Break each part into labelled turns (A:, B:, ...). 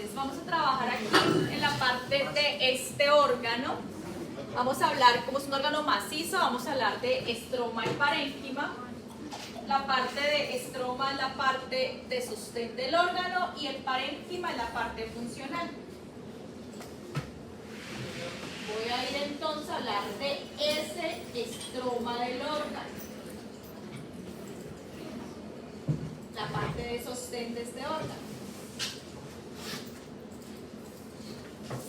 A: Entonces, vamos a trabajar aquí en la parte de este órgano. Vamos a hablar, como es un órgano macizo, vamos a hablar de estroma y parénquima. La parte de estroma es la parte de sostén del órgano y el parénquima es la parte funcional. Voy a ir entonces a hablar de ese estroma del órgano. La parte de sostén de este órgano.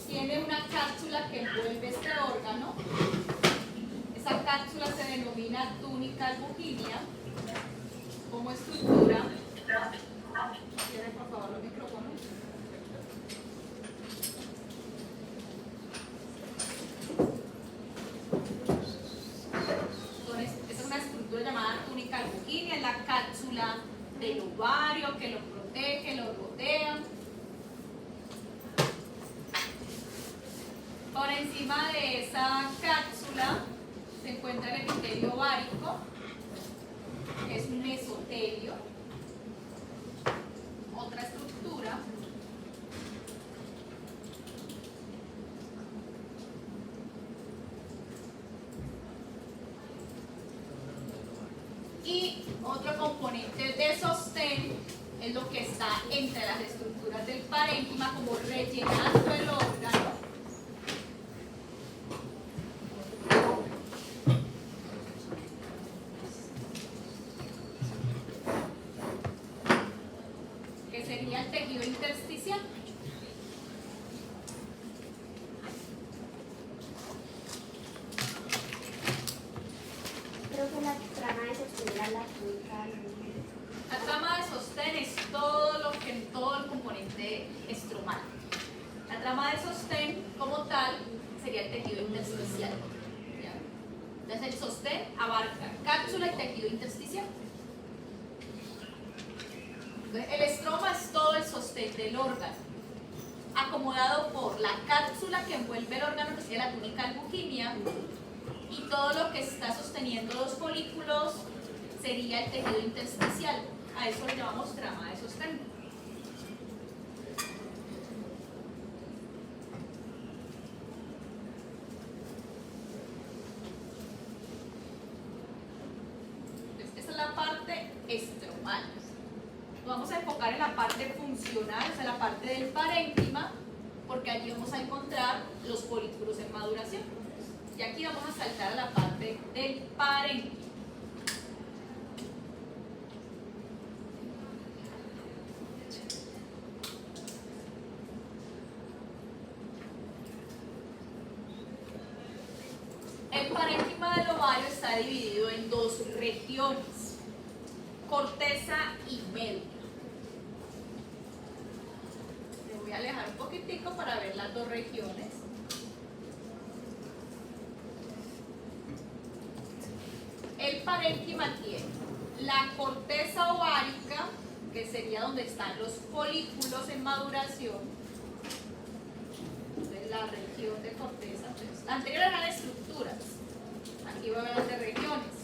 A: Tiene una cápsula que envuelve este órgano. Esa cápsula se denomina túnica albuginea. Como estructura, ¿tienen por favor los micrófonos? Esta es una estructura llamada túnica albuginea, es la cápsula del ovario que lo protege, lo rodea. Por encima de esa cápsula se encuentra el epitelio ovárico, que es un mesotelio, otra estructura. Y otro componente de sostén es lo que está entre las estructuras del parénquima, como rellenando el órgano. Que sería el tejido intersticial.
B: Creo que la trama de sostén era la túnica.
A: La trama de sostén es todo el componente estromal. La trama de sostén, como tal, sería el tejido intersticial. ¿Ya? Entonces, el sostén abarca cápsula y tejido intersticial. Entonces, el estroma es todo el sostén del órgano, acomodado por la cápsula que envuelve el órgano, que sería la túnica albuginea, y todo lo que está sosteniendo los folículos sería el tejido intersticial. A eso le llamamos trama de sostén. Entonces, esta es la parte estromal. Nos vamos a enfocar en la parte funcional, o sea, la parte del parénquima, porque allí vamos a encontrar los folículos en maduración. Y aquí vamos a saltar a la parte del parénquima. El parénquima del ovario está dividido en dos regiones, corteza y médula. Me voy a alejar un poquitico para ver las dos regiones. El parénquima tiene la corteza ovárica, que sería donde están los folículos en maduración. Entonces, la región de corteza, pues, la anterior eran estructuras, aquí voy a hablar de regiones.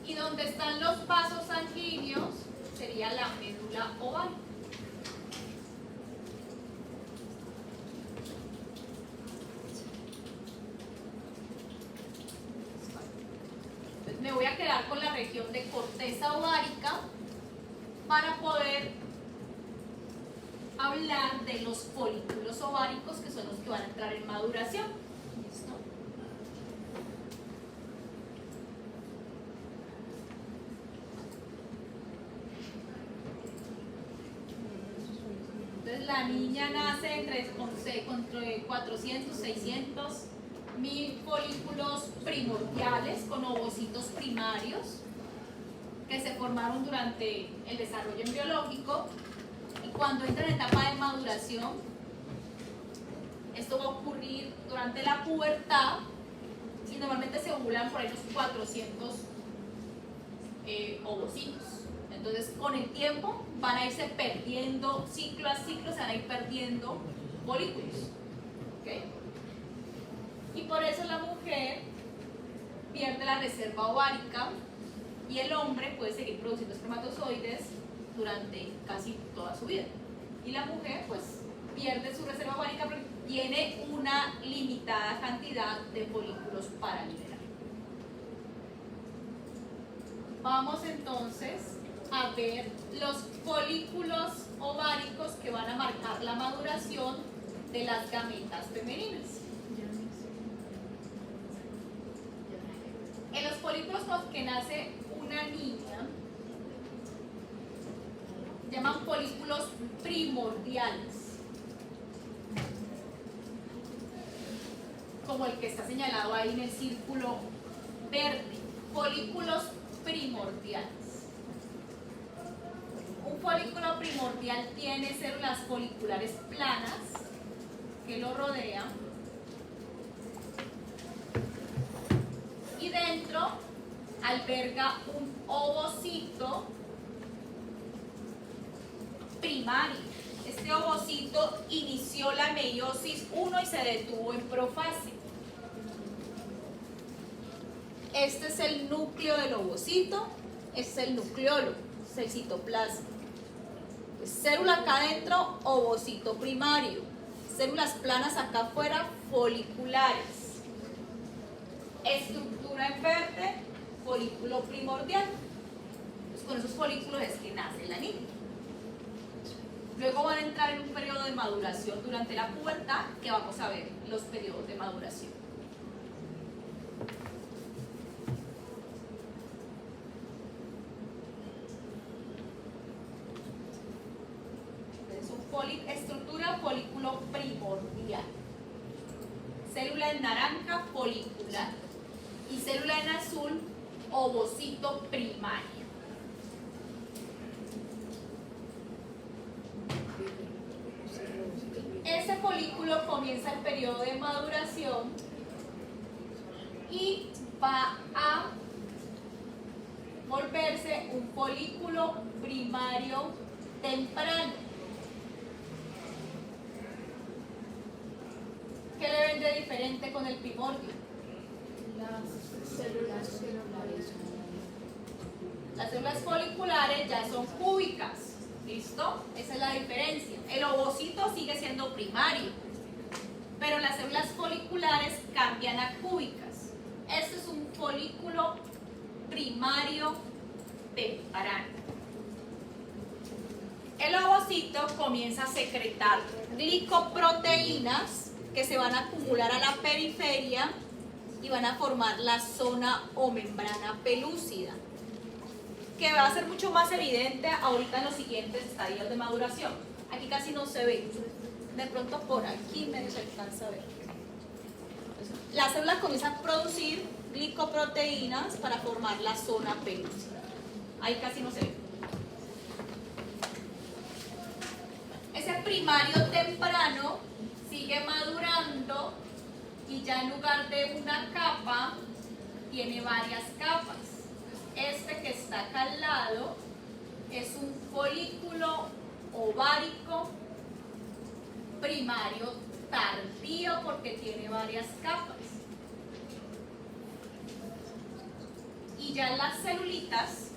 A: Y donde están los vasos sanguíneos sería la médula ovárica. Entonces, me voy a quedar con la región de corteza ovárica para poder hablar de los folículos ováricos, que son los que van a entrar en maduración. ¿Listo? Entonces, la niña nace entre 400, 600, 1000 folículos primordiales con ovocitos primarios que se formaron durante el desarrollo embriológico. Y cuando entra en etapa de maduración, esto va a ocurrir durante la pubertad y normalmente se ovulan por ahí unos 400 ovocitos. Entonces, con el tiempo van a irse perdiendo, ciclo a ciclo se van a ir perdiendo folículos. ¿Okay? Y por eso la mujer pierde la reserva ovárica y el hombre puede seguir produciendo espermatozoides durante casi toda su vida. Y la mujer pues pierde su reserva ovárica porque tiene una limitada cantidad de folículos para liberar. Vamos entonces a ver los folículos ováricos que van a marcar la maduración de las gametas femeninas. En los folículos con los que nace una niña, llaman folículos primordiales, como el que está señalado ahí en el círculo verde, folículos primordiales. Un folículo primordial tiene células foliculares planas que lo rodean y dentro alberga un ovocito primario. Este ovocito inició la meiosis 1 y se detuvo en profase. Este es el núcleo del ovocito, este es el nucleolo, es el citoplasma. Célula acá adentro, ovocito primario. Células planas acá afuera, foliculares. Estructura en verde, folículo primordial. Pues con esos folículos es que nace la niña. Luego van a entrar en un periodo de maduración durante la pubertad, que vamos a ver los periodos de maduración. Estructura folículo primordial. Célula en naranja, folicular. Y célula en azul, ovocito primario. Ese folículo comienza el periodo de maduración y va a volverse un folículo primario temprano. ¿Qué le ven de diferente con el primordio?
B: Las células foliculares.
A: Las células foliculares ya son cúbicas. ¿Listo? Esa es la diferencia. El ovocito sigue siendo primario, pero las células foliculares cambian a cúbicas. Este es un folículo primario temprano. El ovocito comienza a secretar glicoproteínas que se van a acumular a la periferia y van a formar la zona o membrana pelúcida, que va a ser mucho más evidente ahorita en los siguientes estadios de maduración. Aquí casi no se ve, de pronto por aquí medio se alcanza a ver. La célula comienza a producir glicoproteínas para formar la zona pelúcida. Ahí casi no se ve. Ese primario temprano sigue madurando y ya en lugar de una capa tiene varias capas. Este que está acá al lado es un folículo ovárico primario tardío porque tiene varias capas. Y ya las celulitas,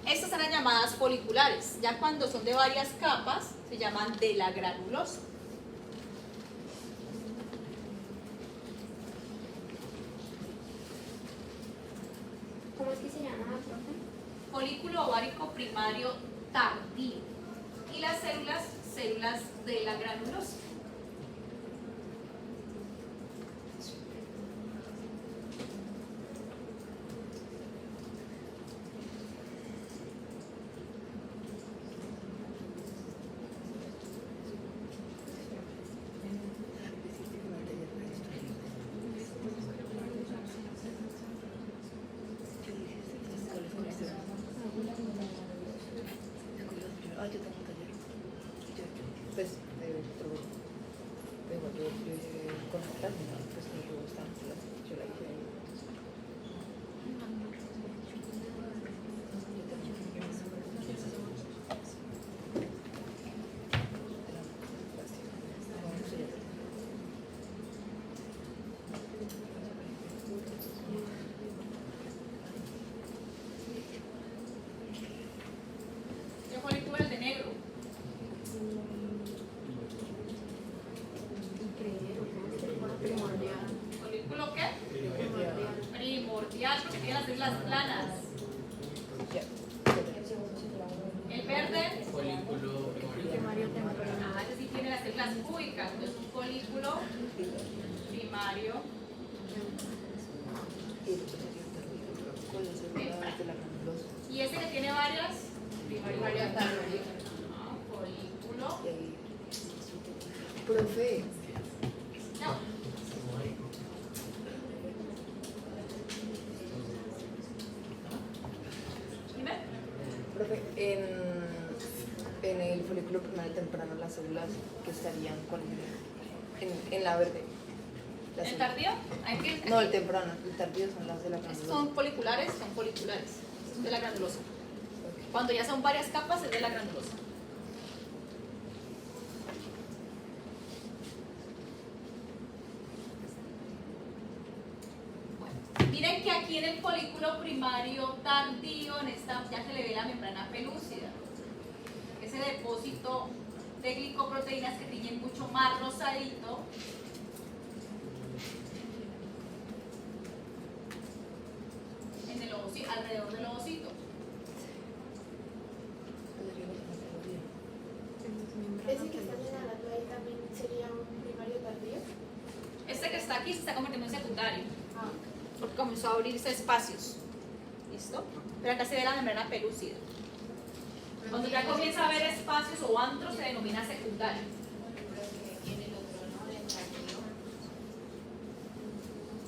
A: estas serán llamadas foliculares. Ya cuando son de varias capas se llaman de la granulosa.
B: ¿Cómo es que se llama, profe?
A: Folículo ovárico primario tardío. Y las células de la granulosa.
C: Yo tengo un taller. Pues,
A: ¿Folículo qué? Primordial, porque tiene las células planas. El verde.
C: Folículo primario.
A: Ese sí tiene las células cúbicas. Entonces un folículo primario. Y ese que tiene varias.
B: Primario tardío.
A: Folículo.
D: Profe,
A: No. Dime.
D: profe, en el folículo primario temprano las células que estarían con en la verde. Las
A: ¿El
D: células-
A: tardío? Hay que-
D: No, el temprano, el tardío son las de la
A: Estos
D: granulosa.
A: son foliculares, son foliculares. Son de la granulosa. Cuando ya son varias capas es de la granulosa. Bueno, miren que aquí en el folículo primario tardío, en esta ya se le ve la membrana pelúcida. Ese depósito de glicoproteínas que tiñen mucho más rosadito. En el ovocito, alrededor del ovocito.
B: Ese que está señalando ahí también sería un primario tardío.
A: Este que está aquí se está convirtiendo en secundario,
B: Ah,
A: porque comenzó a abrirse espacios. ¿Listo? Pero acá se ve la membrana pelúcida. Cuando ya comienza a haber espacios o antros se denomina secundario.
B: en el otro no, en el tardío.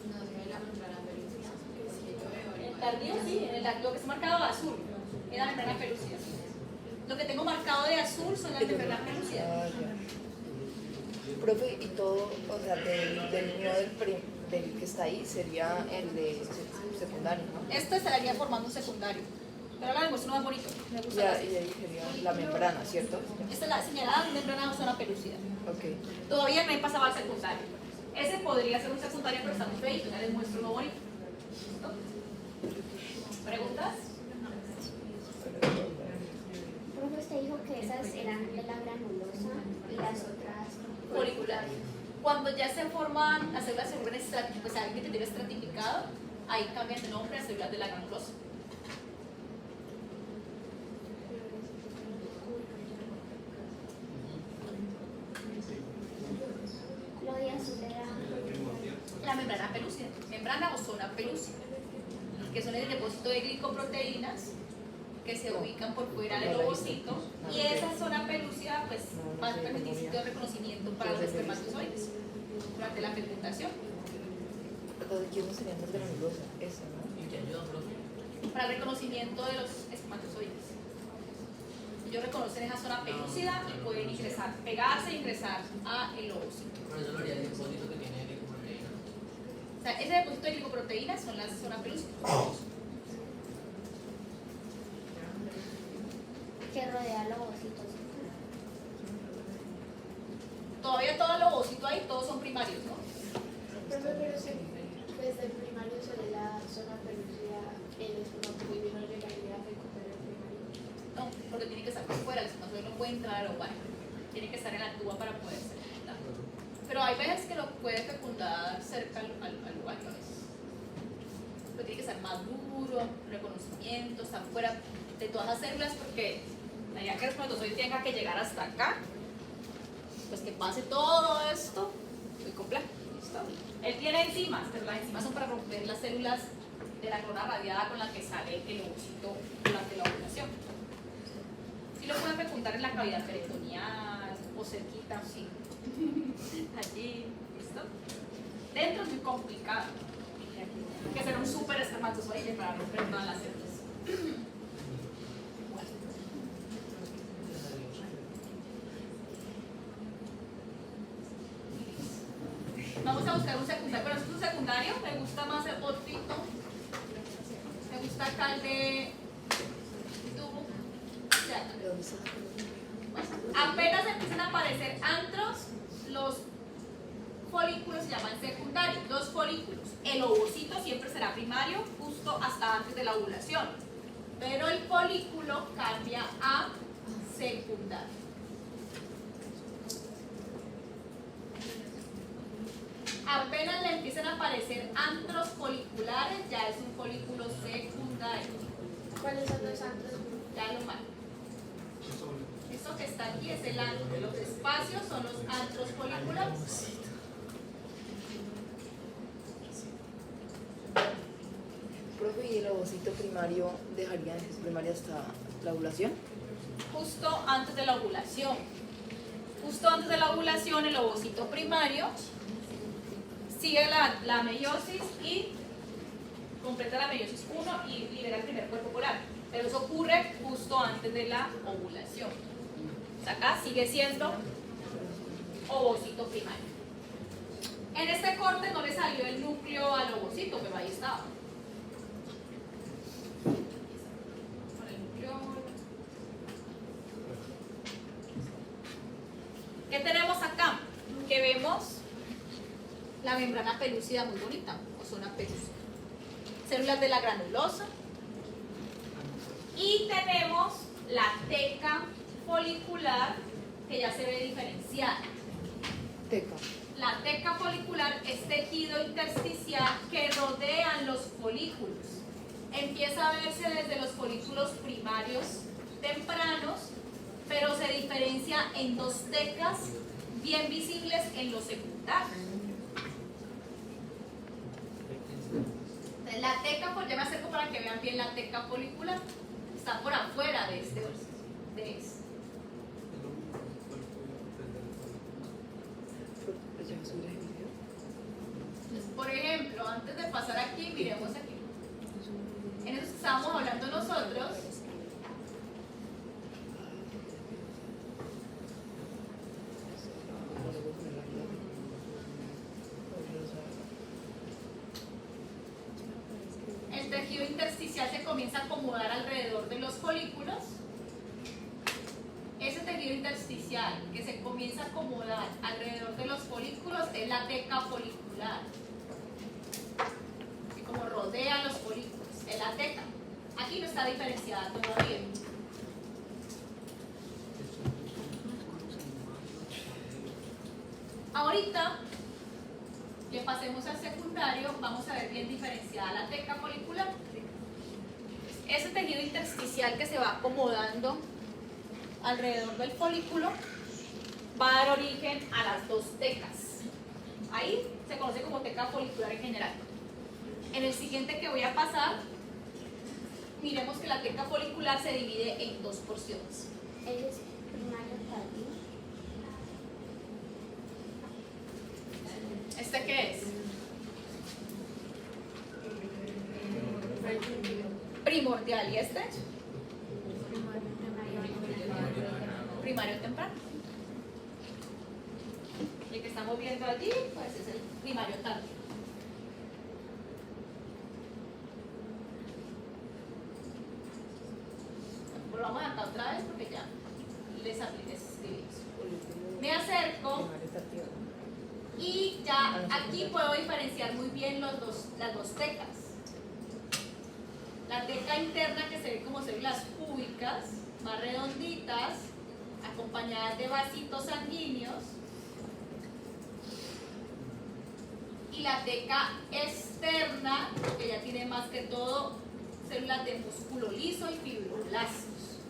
B: No se ve la membrana pelúcida.
A: En el tardío sí, en el tardío que está marcado de azul es la membrana pelúcida. Lo que tengo marcado de azul son las membranas pelúcidas.
D: Ah, ya. Profe, y todo, o sea, del mío del que está ahí sería el de secundario, ¿no?
A: Este estaría formando un secundario. Pero ahora les muestro uno más bonito. Me gusta
D: Ya,
A: más.
D: y ahí sería la membrana, ¿cierto?
A: Esta es la señalada membrana o zona pelúcida.
D: Ok.
A: Todavía no he pasado al secundario. Ese podría ser un secundario, pero está muy feito. Ya les muestro uno bonito. ¿Listo? ¿Preguntas?
B: Profe, usted dijo que esas eran de la granulosa y las otras
A: Foliculares. Cuando ya se forman las células se vuelven pues alguien que tiene estratificado, ahí cambian de nombre a células de la granulosa.
B: Lo de azul era
A: La membrana pelúcida, membrana o zona pelúcida, que son el depósito de glicoproteínas que se ubican por fuera del ovocito, y esa zona pelúcida pues va a permitir sitio de reconocimiento para los espermatozoides durante la fecundación.
D: Entonces, ¿quiénes serían las granulosas? Esa, ¿no?
C: ¿Y qué ayuda, profe?
A: Para el reconocimiento de los espermatozoides. Ellos reconocen esa zona pelúcida y pueden ingresar, pegarse e ingresar a el ovocito.
C: Por eso lo haría el depósito que tiene glicoproteína.
A: O sea, ese depósito de glicoproteínas son las zonas pelúcidas.
B: que rodea los ovocitos.
A: Todavía todo el ovocito ahí, todos son primarios, ¿no?
E: Profe, pero sí, desde el primario sobre la zona pelúcida, el espermatozoide no llegaría a recuperar el primario.
A: No, porque tiene que estar por fuera, el espermatozoide no puede entrar o bueno, tiene que estar en la tuba para poder ser fecundado. Pero hay veces que lo puede fecundar cerca al lugar, a veces. Pero tiene que estar maduro, reconocimiento, estar fuera de todas las células, porque la idea que el espermatozoide tenga que llegar hasta acá, pues que pase todo esto, muy complejo. ¿Listo? Él tiene enzimas, pero las enzimas son para romper las células de la corona radiada con la que sale el ovocito durante la ovulación. Sí lo pueden fecundar en la cavidad peritoneal o cerquita, sí. Allí, ¿listo? Dentro es muy complicado. Hay que ser un súper espermatozoide para romper todas las células. Vamos a buscar un secundario, pero es un secundario, me gusta más el otito, me gusta acá el de tubo. Ya.
D: ¿De dónde está?
A: Apenas empiezan a aparecer antros, los folículos se llaman secundarios, los folículos. El ovocito siempre será primario justo hasta antes de la ovulación, pero el folículo cambia a secundario. Apenas le empiezan a aparecer antros foliculares, ya es un folículo secundario.
E: ¿Cuáles son los santos?
A: Ya lo marco. Esto que está aquí es el antro. Los espacios son los antros foliculares.
D: Profe, ¿y el ovocito primario dejaría en su primaria hasta la ovulación?
A: Justo antes de la ovulación. Justo antes de la ovulación, el ovocito primario sigue la meiosis y completa la meiosis 1 y libera el primer cuerpo polar. Pero eso ocurre justo antes de la ovulación. O sea, acá sigue siendo ovocito primario. En este corte no le salió el núcleo al ovocito, pero ahí estaba. Con el núcleo. ¿Qué tenemos acá? Que vemos la membrana pelúcida muy bonita, o zona pelúcida. Células de la granulosa. Y tenemos la teca folicular, que ya se ve diferenciada.
D: Teca.
A: La teca folicular es tejido intersticial que rodean los folículos. Empieza a verse desde los folículos primarios tempranos, pero se diferencia en dos tecas bien visibles en los secundarios. Entonces, la teca, pues ya me acerco para que vean bien la teca folicular. Está por afuera de este. Entonces, por ejemplo, antes de pasar aquí, miremos aquí. En eso que estábamos hablando nosotros. El tejido intersticial se comienza a acomodar alrededor de los folículos. Ese tejido intersticial que se comienza a acomodar alrededor de los folículos es la teca folicular, que como rodea los folículos, es la teca. Aquí no está diferenciada todavía. Ahorita que pasemos al secundario, vamos a ver bien diferenciada la teca folicular. Ese tejido intersticial que se va acomodando alrededor del folículo va a dar origen a las dos tecas. Ahí se conoce como teca folicular en general. En el siguiente que voy a pasar, miremos que la teca folicular se divide en dos porciones.
B: Él es primario tardío.
A: ¿Este qué es? Primordial. ¿Y este? Primario temprano. El que estamos viendo allí, pues es el primario tardío. Volvamos acá otra vez porque ya les escribí eso. Me acerco y ya aquí puedo diferenciar muy bien las dos tecas. La teca interna, que se ve como células cúbicas, más redonditas, acompañadas de vasitos sanguíneos. Y la teca externa, que ya tiene más que todo células de músculo liso y fibroblastos.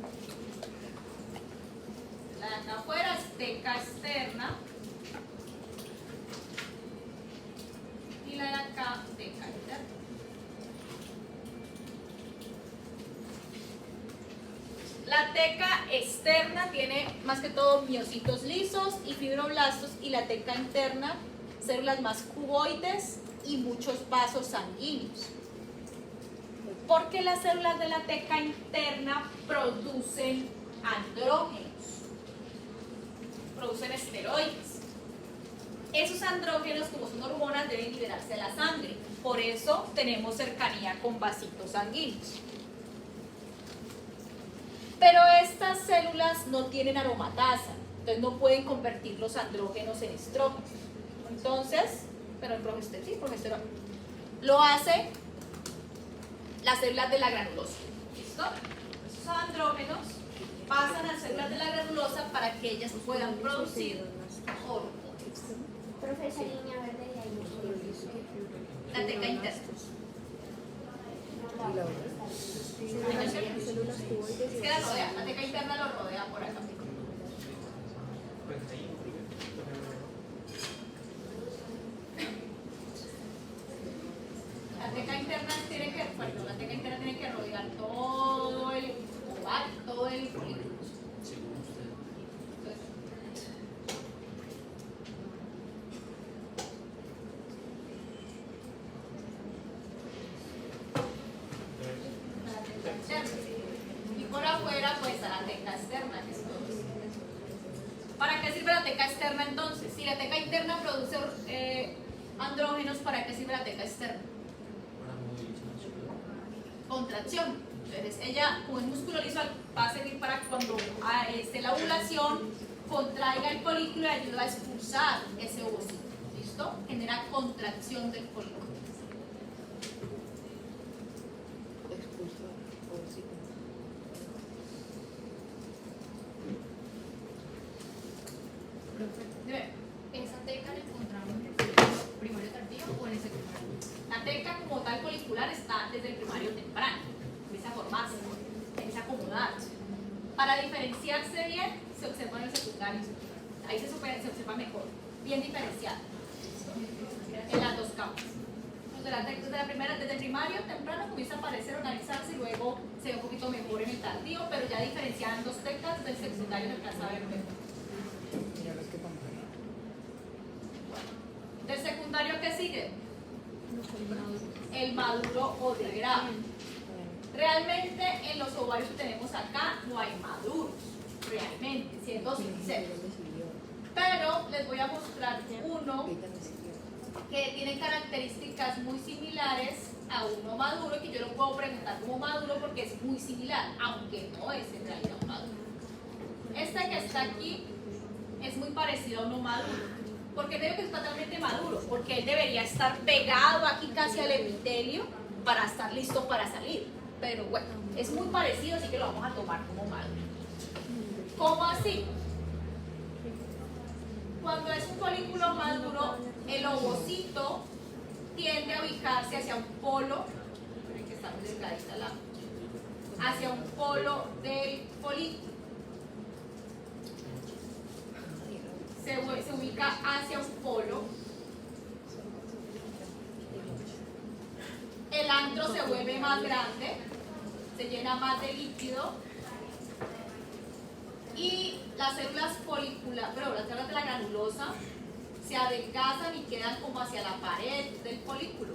A: La de acá afuera es teca externa. Y la de acá, teca interna. La teca externa tiene más que todo miocitos lisos y fibroblastos, y la teca interna células más cuboides y muchos vasos sanguíneos. Porque las células de la teca interna producen andrógenos, producen esteroides. Esos andrógenos, como son hormonas, deben liberarse de la sangre. Por eso tenemos cercanía con vasitos sanguíneos. Pero estas células no tienen aromatasa, entonces no pueden convertir los andrógenos en estrógenos. Entonces, pero el progesterona, sí, progesterona, lo hace las células de la granulosa. ¿Listo? Esos andrógenos pasan a células de la granulosa para que ellas puedan producir hormonas.
B: Profesor, línea verde de ahí.
A: La teca interna.
D: Y la otra.
A: Es que la rodea, la teca interna lo rodea por acá. La teca interna tiene que rodear todo el ovario, todo el folículo.
C: Según usted.
A: La teca interna. Y por afuera pues a la teca externa, que es todo. ¿Para qué sirve la teca externa entonces? Si la teca interna produce andrógenos, ¿para qué sirve la teca externa?
C: Para movilizar.
A: Contracción. Entonces ella, como es músculo liso, va a servir para que cuando esté la ovulación, contraiga el folículo y ayuda a expulsar ese ovocito. ¿Listo? Genera contracción del folículo.
D: Expulso ovocito.
A: Dime.
F: ¿Esa teca la encontramos en el primario tardío o en el secundario?
A: La teca como tal folicular está desde el primario temprano. Empieza a formarse, empieza a acomodarse. Para diferenciarse bien, se observa en el secundario. Ahí se observa mejor, bien diferenciado. En las dos capas. Desde el primario temprano comienza a aparecer, organizarse y luego se ve un poquito mejor en el tardío, pero ya diferenciadas dos tecas del secundario se alcanza a ver mejor.
D: Mira los que compran.
A: ¿Del secundario qué sigue? El maduro o de grado. Realmente en los ovarios que tenemos acá no hay maduros, realmente, siendo sinceros. Pero les voy a mostrar uno que tiene características muy similares a uno maduro, que yo lo puedo presentar como maduro porque es muy similar, aunque no es en realidad un maduro. Este que está aquí es muy parecido a uno maduro. ¿Por qué digo que es totalmente maduro? Porque él debería estar pegado aquí casi al epitelio para estar listo para salir. Pero bueno, es muy parecido, así que lo vamos a tomar como maduro. ¿Cómo así? Cuando es un folículo maduro, el ovocito tiende a ubicarse hacia un polo, que está muy delgadita hacia un polo del folículo. Se ubica hacia un polo. El antro se vuelve más grande, se llena más de líquido y las células folículas, pero las células de la granulosa se adelgazan y quedan como hacia la pared del folículo.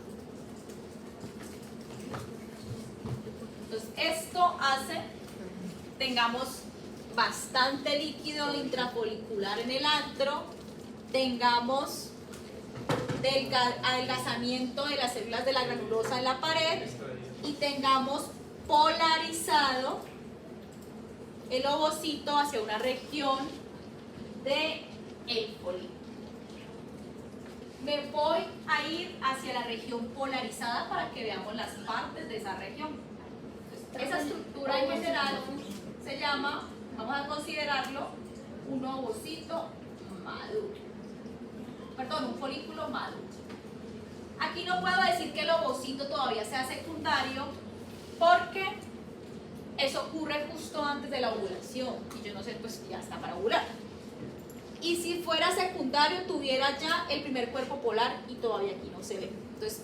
A: Entonces esto hace tengamos bastante líquido intrafolicular en el antro, tengamos adelgazamiento de las células de la granulosa en la pared y tengamos polarizado el ovocito hacia una región del folículo. Me voy a ir hacia la región polarizada para que veamos las partes de esa región. Entonces, esa estructura en general se llama, vamos a considerarlo, un ovocito maduro. Perdón, un folículo maduro. Aquí no puedo decir que el ovocito todavía sea secundario porque eso ocurre justo antes de la ovulación y yo no sé, pues ya está para ovular. Y si fuera secundario tuviera ya el primer cuerpo polar y todavía aquí no se ve. Entonces,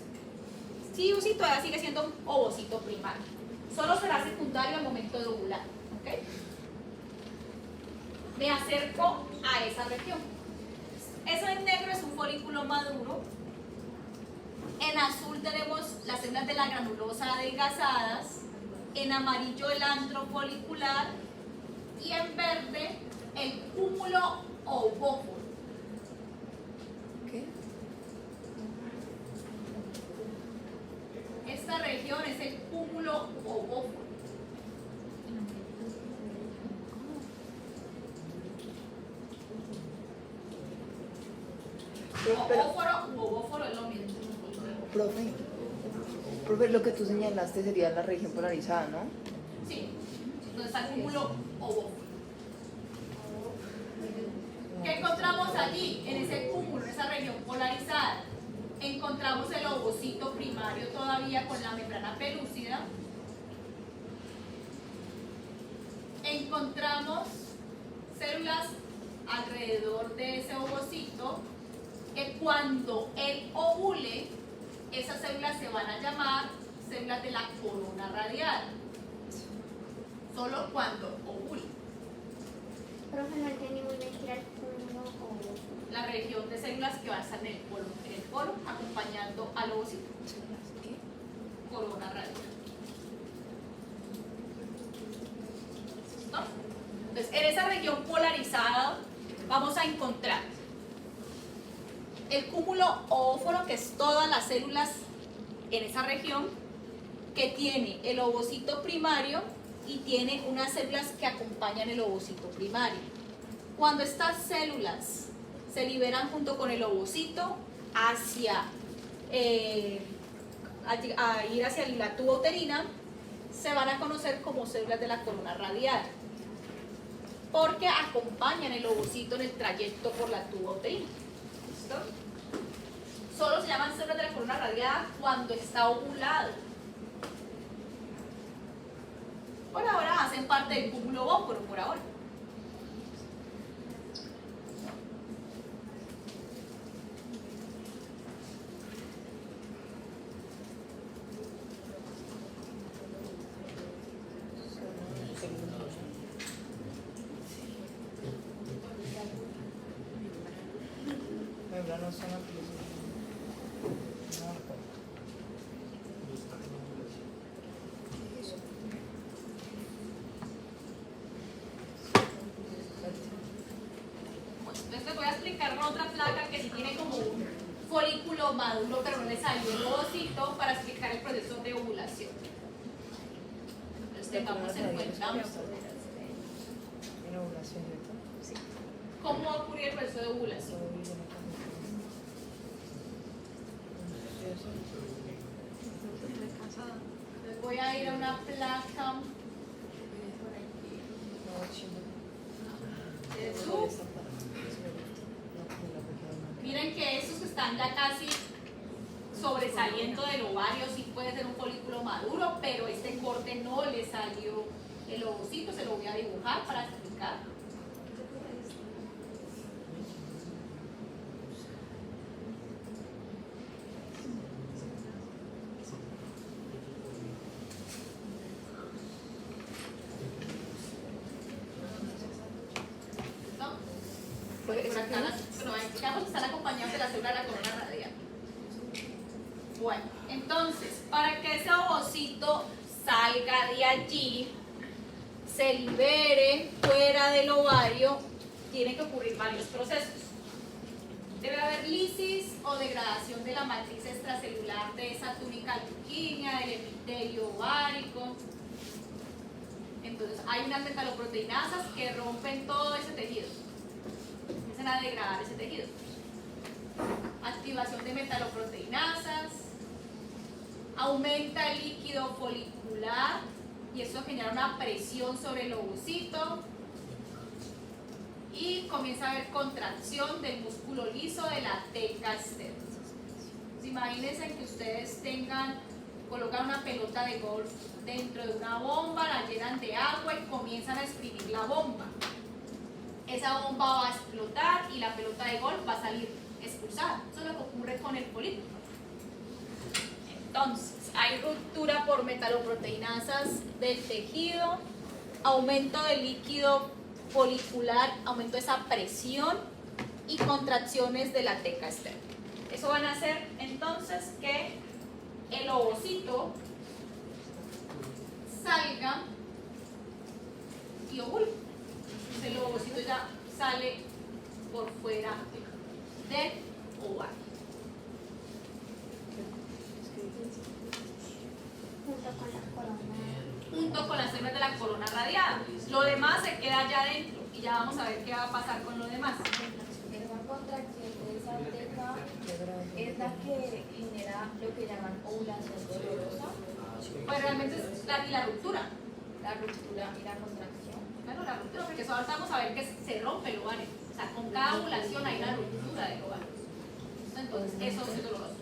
A: sí o sí todavía sigue siendo un ovocito primario. Solo será secundario al momento de ovular. ¿Okay? Me acerco a esa región. Eso en negro es un folículo maduro. En azul tenemos las células de la granulosa adelgazadas. En amarillo el antro folicular. Y en verde el cúmulo ovóforo.
D: ¿Qué?
A: Esta región es el cúmulo ovóforo. Ovóforo u ovóforo es lo mismo.
D: Profe, lo que tú señalaste sería la región polarizada, ¿no?
A: Sí, entonces está el cúmulo ovóforo. ¿Qué encontramos allí, en ese cúmulo, en esa región polarizada? encontramos el ovocito primario todavía con la membrana pelúcida. Encontramos células alrededor de ese ovocito que cuando él ovule, esas células se van a llamar células de la corona radial. Solo cuando ovule.
B: Profe, no entendí muy bien qué era el cúmulo o...
A: La región de células que va a estar en el polo acompañando al ovocito. Corona radial. ¿No? Entonces, en esa región polarizada vamos a encontrar el cúmulo oóforo, que es todas las células en esa región, que tiene el ovocito primario y tiene unas células que acompañan el ovocito primario. Cuando estas células se liberan junto con el ovocito hacia a ir hacia la tuba uterina, se van a conocer como células de la corona radial, porque acompañan el ovocito en el trayecto por la tuba uterina. ¿Listo? Solo se llaman células de la corona radial cuando está ovulado. Por ahora hacen parte del cúmulo oóforo, por ahora.
D: Membrana zona pelúcida. No,
A: Entonces les voy a explicar otra placa que sí tiene como un folículo maduro, pero no le salió el ovocito, para explicar el proceso de ovulación. Entonces tengamos en cuenta
D: en ovulación, ¿cierto?
A: cómo va a ocurrir el proceso de ovulación. Entonces voy a ir a una placa de Zoom. Miren que esos que están ya casi sobresaliendo del ovario sí puede ser un folículo maduro, pero este corte no le salió el ovocito, se lo voy a dibujar para explicar. ¿No? Por acá digamos que están acompañados de la célula de la corona radial. Bueno, entonces, para que ese ovocito salga de allí, se libere fuera del ovario, tienen que ocurrir varios procesos. Debe haber lisis o degradación de la matriz extracelular de esa túnica alquimia, del epitelio ovárico. Entonces, hay unas metaloproteinasas que rompen todo ese tejido. Empiezan a degradar ese tejido. Activación de metaloproteinasas, aumenta el líquido folicular y eso genera una presión sobre el ovocito y comienza a haber contracción del músculo liso de la teca externa. Imagínense que ustedes colocan una pelota de golf dentro de una bomba, la llenan de agua y comienzan a exprimir la bomba. Esa bomba va a explotar y la pelota de golf va a salir expulsada. Eso es lo que ocurre con el folículo. Entonces, hay ruptura por metaloproteinasas del tejido, aumento del líquido folicular, aumento de esa presión y contracciones de la teca externa. Eso van a hacer entonces que el ovocito salga y ovule. El ovocito ya sale por fuera del ovario. Junto con las células de la corona radial. Lo demás se queda allá adentro y ya vamos a ver qué va a pasar con lo demás.
G: Esa contracción de esa teca es la que genera lo que llaman ovulación dolorosa,
A: Pues realmente es la ruptura.
G: la ruptura y la contracción.
A: Bueno, la ruptura, porque eso ahorita vamos a ver que se rompe el ovario. O sea, con cada ovulación hay una ruptura del ovario. Entonces, eso es doloroso.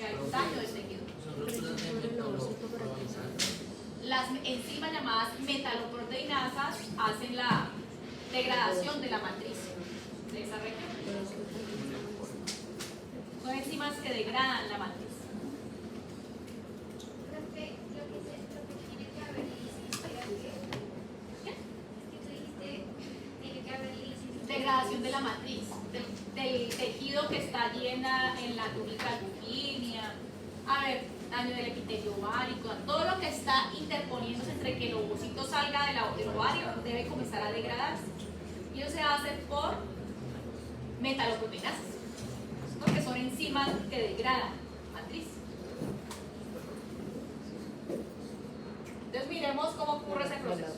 A: que hay un daño del tejido.
C: Son rupturas de metaloproteínas.
A: Las enzimas llamadas metaloproteinasas hacen la degradación de la matriz de esa región. Son enzimas que degradan la matriz. Degradación de la matriz, del tejido que está allí en la túnica albuminia, a ver, daño del epitelio ovárico, todo lo que está interponiéndose entre que el ovocito salga del ovario debe comenzar a degradarse. Y eso se hace por metaloproteinasas, porque son enzimas que degradan matriz. Entonces miremos cómo ocurre ese proceso.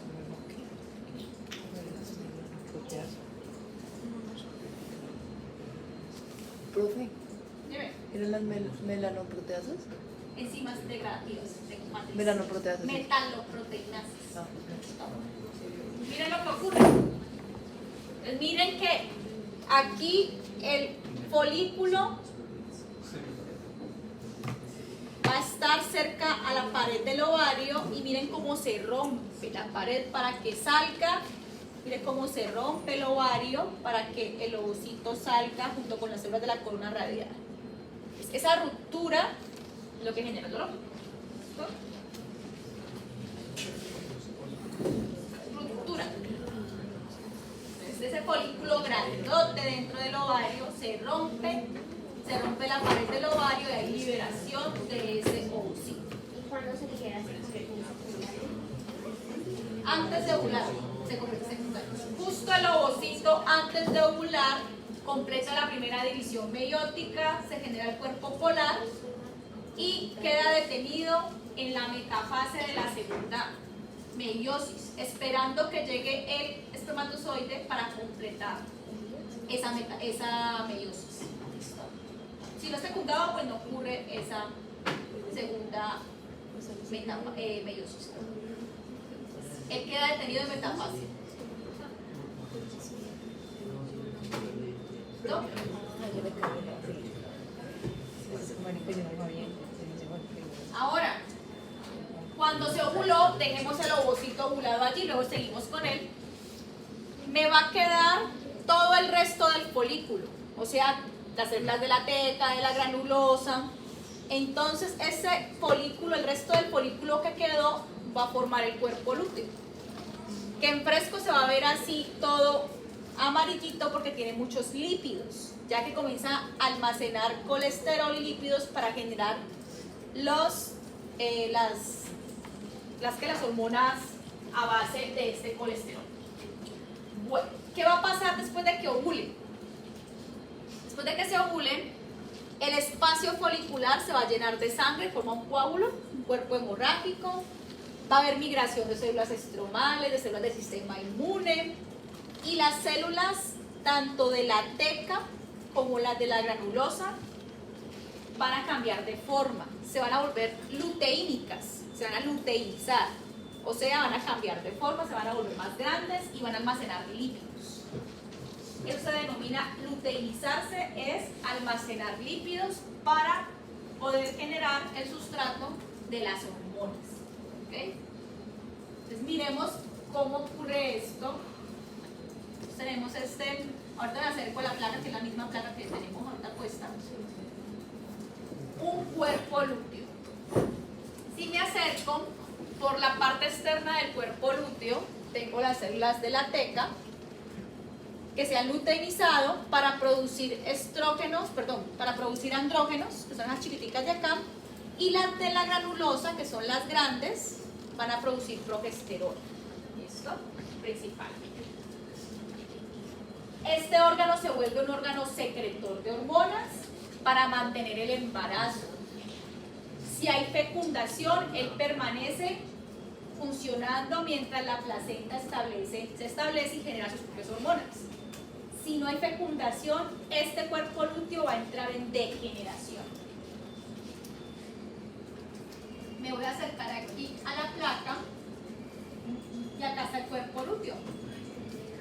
D: Profe,
A: Dime,
D: ¿eran las melanoproteasas?
A: enzimas degradativas de matriz.
D: Melanoproteasas. Sí.
A: Metaloproteinasas.
D: Ah,
A: Miren lo que ocurre. Entonces, miren que aquí el folículo va a estar cerca a la pared del ovario y miren cómo se rompe la pared para que salga. Miren cómo se rompe el ovario para que el ovocito salga junto con las células de la columna radial. Esa ruptura es lo que genera el dolor. Ruptura. Ese folículo grandote dentro del ovario se rompe la pared del ovario y hay liberación de ese ovocito.
B: ¿Y cuándo se libera ese secundario?
A: Antes de ovular se convierte en secundario. Justo el ovocito antes de ovular completa la primera división meiótica, se genera el cuerpo polar y queda detenido en la metafase de la segunda meiosis, esperando que llegue el espermatozoide para completar esa meiosis. Si no es fecundado, pues no ocurre esa segunda meiosis. Él queda detenido en metafase. ¿No? Ahora, cuando se ovuló, dejemos el ovocito ovulado allí, luego seguimos con él. Me va a quedar todo el resto del folículo, o sea, las células de la teca, de la granulosa. Entonces, ese folículo, el resto del folículo que quedó, va a formar el cuerpo lúteo, que en fresco se va a ver así todo amarillito porque tiene muchos lípidos, ya que comienza a almacenar colesterol y lípidos para generar las hormonas a base de este colesterol. Bueno, ¿qué va a pasar después de que ovule? Después de que se ovule, el espacio folicular se va a llenar de sangre, forma un coágulo, un cuerpo hemorrágico, va a haber migración de células estromales, de células del sistema inmune, y las células tanto de la teca como las de la granulosa van a cambiar de forma, se van a volver luteínicas, se van a luteinizar, o sea, van a cambiar de forma, se van a volver más grandes y van a almacenar lípidos. Eso se denomina luteinizarse, es almacenar lípidos para poder generar el sustrato de las hormonas. ¿Okay? Entonces miremos cómo ocurre esto. Entonces, tenemos ahorita me acerco a la placa, que es la misma placa que tenemos ahorita puesta. Un cuerpo lúteo. Si me acerco por la parte externa del cuerpo lúteo, tengo las células de la teca que se han luteinizado para producir para producir andrógenos, que son las chiquiticas de acá, y las de la granulosa, que son las grandes, van a producir progesterona. ¿Listo? Principalmente. Este órgano se vuelve un órgano secretor de hormonas para mantener el embarazo. Si hay fecundación, él permanece funcionando mientras la placenta se establece y genera sus propias hormonas. Si no hay fecundación, este cuerpo lúteo va a entrar en degeneración. Me voy a acercar aquí a la placa y acá está el cuerpo lúteo.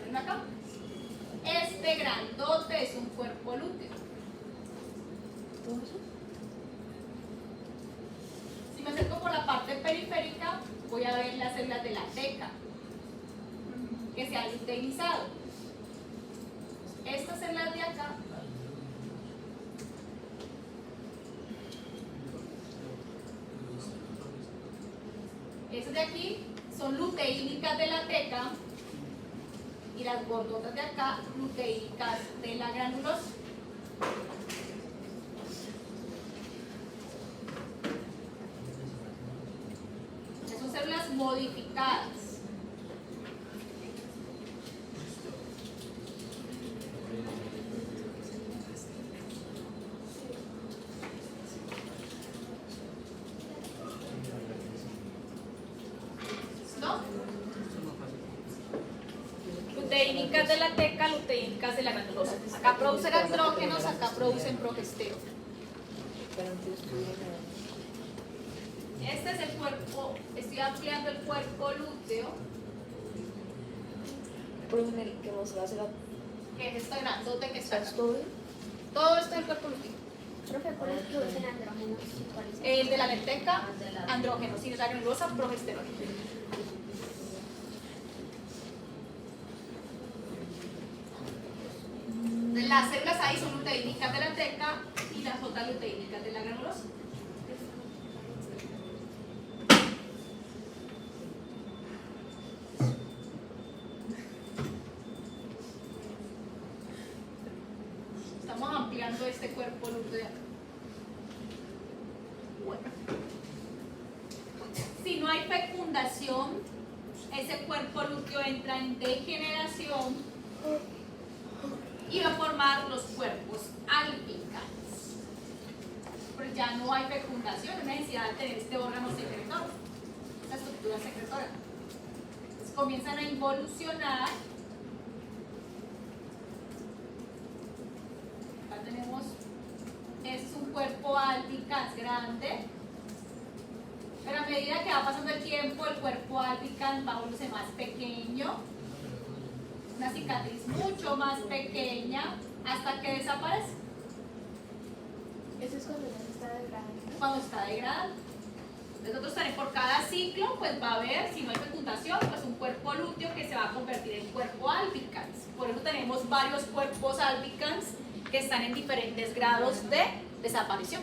A: ¿Ven acá? Este grandote es un cuerpo lúteo. periférica voy a ver las células de la teca que se han luteinizado. Estas células de acá estas de aquí son luteínicas de la teca y las gordotas de acá luteínicas de la granulosa. Estas son células modificadas. ¿No? Luteínicas de la teca, luteínicas de la granulosa. Acá producen andrógenos, acá producen progesterona.
D: Pero antes estudié
A: Este es el cuerpo, estoy ampliando el cuerpo lúteo,
D: por el que nos va a hacer
A: que es este grandote que está acá.
D: todo.
A: Todo esto es el cuerpo lúteo.
B: Profe, ¿cuáles producen andrógenos? ¿Cuáles son?
A: El de la lenteca, andrógenos, y de la granulosa, progesterona. Las células ahí son luteínicas de la teca y las otras luteínicas de la granulosa. Estamos ampliando este cuerpo lúteo. Bueno. Si no hay fecundación, ese cuerpo lúteo entra en degeneración y va a formar los cuerpos albicans. Pero ya no hay fecundación, no hay necesidad de tener este órgano secretor, esta estructura secretora. Entonces comienzan a involucionar. Acá tenemos, este es un cuerpo albicans grande, pero a medida que va pasando el tiempo, el cuerpo albicans va volviéndose más pequeño, una cicatriz mucho más pequeña, hasta que desaparece
E: Eso es cuando ya se está degradando.
A: cuando está degradado. Entonces nosotros también por cada ciclo pues va a haber, si no hay fecundación, pues un cuerpo lúteo que se va a convertir en cuerpo albicans. Por eso tenemos varios cuerpos albicans que están en diferentes grados de desaparición.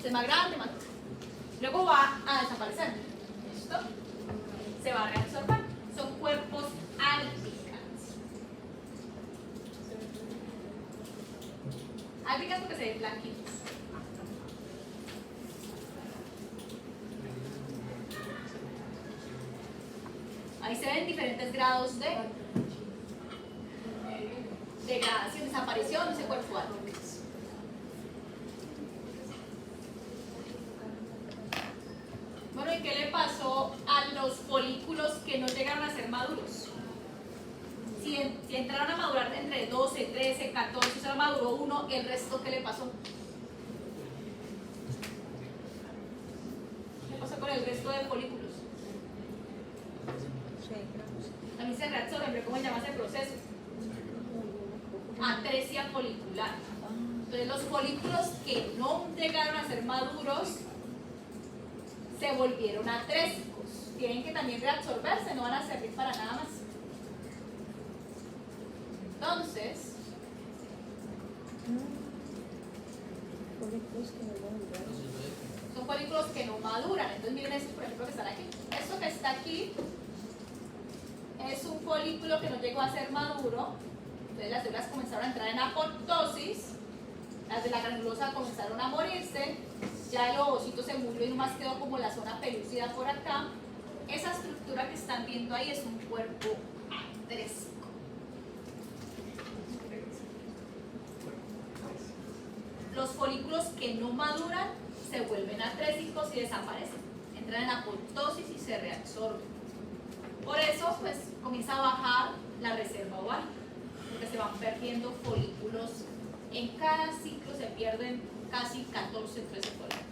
A: Es más grande, más grande. Luego va a desaparecer. ¿Listo? Se va a reabsorber. Son cuerpos albicans. Albicans porque se ven blanquitos. Ahí se ven diferentes grados de degradación, desaparición de ese cuerpo albicans. Bueno, ¿y qué le pasó a los folículos que no llegaron a ser maduros? Si entraron a madurar entre 12, 13, 14, solo maduró uno, ¿el resto qué le pasó? ¿Qué pasó con el resto de folículos? También se reabsorben, pero ¿cómo se llama ese proceso? Atresia folicular. Entonces los folículos que no llegaron a ser maduros se volvieron atrésicos. Tienen que también reabsorberse, no van a servir para nada más. Entonces, son folículos que no maduran. Entonces miren estos, por ejemplo, que están aquí. Esto que está aquí es un folículo que no llegó a ser maduro. Entonces las células comenzaron a entrar en apoptosis. Las de la granulosa comenzaron a morirse. Ya el ovocito se murió y nomás quedó como la zona pelúcida por acá. Esa estructura que están viendo ahí es un cuerpo atrésico. Los folículos que no maduran se vuelven atrésicos y desaparecen. Entran en apoptosis y se reabsorben. Por eso, pues, comienza a bajar la reserva ovárica, porque se van perdiendo folículos. En cada ciclo se pierden casi 14, 13 folículos.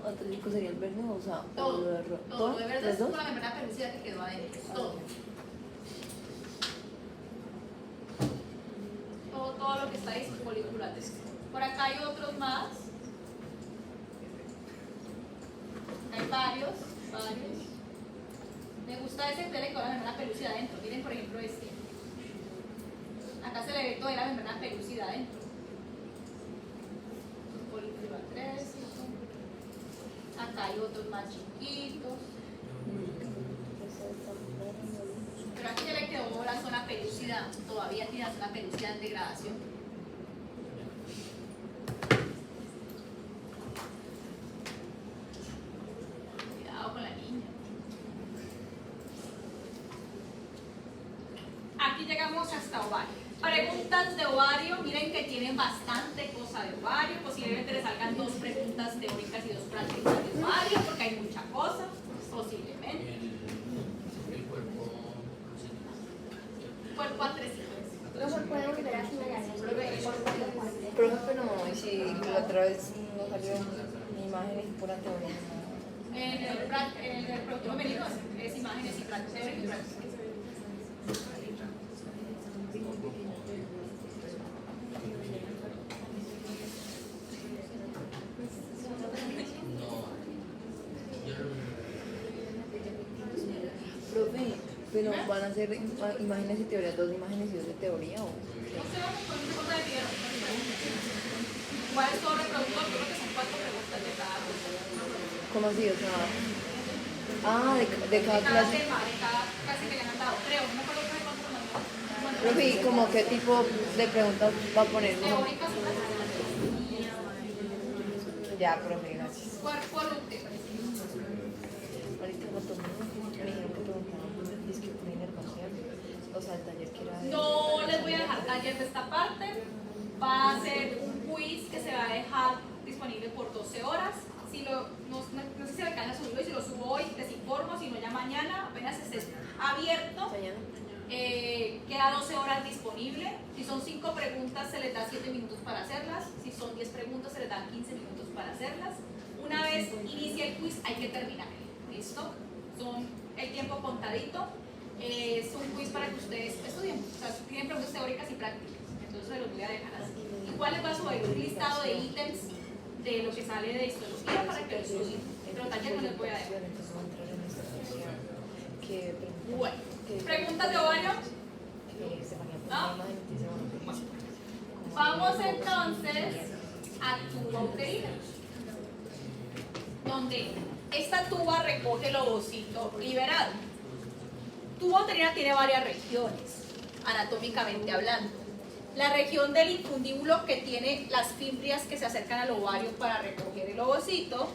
D: atrésico sería el verde, o sea,
A: Todo,
D: o de
A: todo. De verdad
D: ¿los
A: es
D: dos?
A: con la membrana pelúcida que quedó adentro. Todo. Todo lo que está ahí son foliculares. Por acá hay otros más. Hay varios. Me gusta ese que le quedó la membrana pelúcida adentro. Miren, por ejemplo, este. Acá se le ve toda la membrana pelúcida adentro. Folículo 3. Acá hay otros más chiquitos. Pero aquí ya le quedó la zona pelúcida. Todavía tiene la zona pelúcida en degradación. Cuidado con la niña. Aquí llegamos hasta ovario. Preguntas de ovario, miren que tienen bastante cosa de ovario. Posiblemente les salgan 2 preguntas teóricas y 2 prácticas de ovario, porque hay mucha cosa, posiblemente. Cuerpo atrésico.
B: Luego puede volver a generar
D: Profe, pero y si la otra vez no salió imágenes por teoría.
A: El producto femenino es imágenes y prácticas. Teórico y práctica.
D: Profe, pero van a ser imágenes y teoría, 2 imágenes y 2 de teoría, ¿o?
A: No sé, con un corte de video. ¿Cuál es todo reproductor? Creo que son 4 preguntas de cada cosa.
D: ¿Cómo así? O sea, de cada
A: De cada
D: clase.
A: tema, de cada clase que le han dado. Creo, no me acuerdo cuánto mandó.
D: Profe, ¿y como qué tipo de preguntas va a poner?
A: Teóricas y prácticas.
D: Ya, profe, gracias.
A: Cuerpo lúteo.
D: Ahorita me dijeron que preguntaban, es que por inervación, o sea, el taller que era de...
A: No les voy a dejar taller de esta parte. Va a ser un quiz que se va a dejar disponible por 12 horas. Si no sé si me alcanza a subirlo, y si lo subo hoy les informo, si no ya mañana, apenas esté abierto. Queda 12 horas disponible. Si son 5 preguntas se les da 7 minutos para hacerlas. Si son 10 preguntas se les dan 15 minutos para hacerlas. Una vez inicia el quiz hay que terminar. ¿Listo? Son el tiempo contadito. Es un quiz para que ustedes estudien. O sea, tienen preguntas teóricas y prácticas. Entonces se los voy a dejar así. Igual les va a subir un listado de ítems de lo que sale de histología para que lo estudien. Pero taller no les voy a dejar. Bueno, preguntas de ovario. ¿No? Vamos entonces a tuba uterina, donde esta tuba recoge el ovocito liberado. Tuba uterina tiene varias regiones, anatómicamente hablando. La región del infundíbulo, que tiene las fimbrias que se acercan al ovario para recoger el ovocito.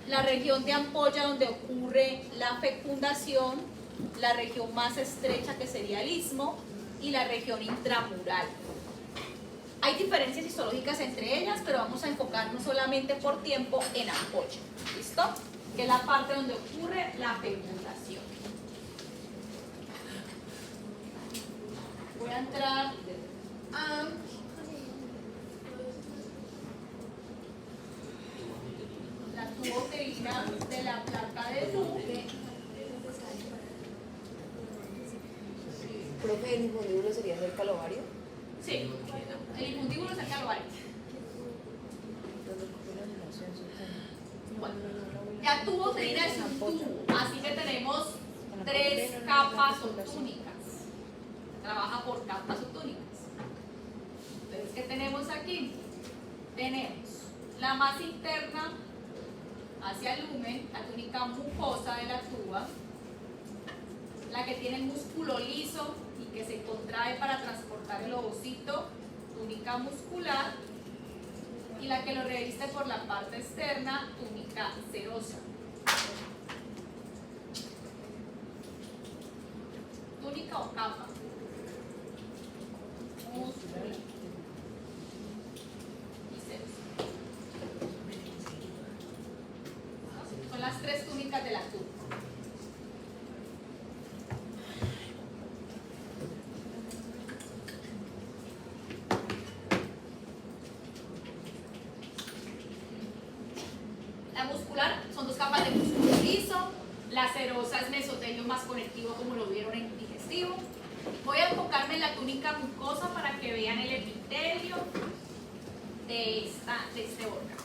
A: La región de ampolla, donde ocurre la fecundación. La región más estrecha, que sería el istmo, y la región intramural. Hay diferencias histológicas entre ellas, pero vamos a enfocarnos solamente por tiempo en ampolla. ¿Listo? Que es la parte donde ocurre la fecundación. Voy a entrar a la tuba uterina de la placa de Luque.
D: Profe, ¿el infundíbulo sería cerca al ovario?
A: Sí, el infundíbulo cerca al ovario. Bueno, la tuba uterina es un tubo, así que tenemos 3 capas o túnicas. Trabaja por capas o túnicas. Entonces, ¿qué tenemos aquí? Tenemos la más interna hacia el lumen, la túnica mucosa de la tuba, la que tiene el músculo liso y que se contrae para transportar el ovocito, túnica muscular, y la que lo reviste por la parte externa, túnica serosa. Túnica o capa. Muscular y serosa. Son las 3 túnicas de la tuba. La muscular son 2 capas de músculo liso, la serosa es mesotelio más conectivo como lo vieron en digestivo. Voy a enfocarme en la túnica mucosa para que vean el epitelio de este órgano.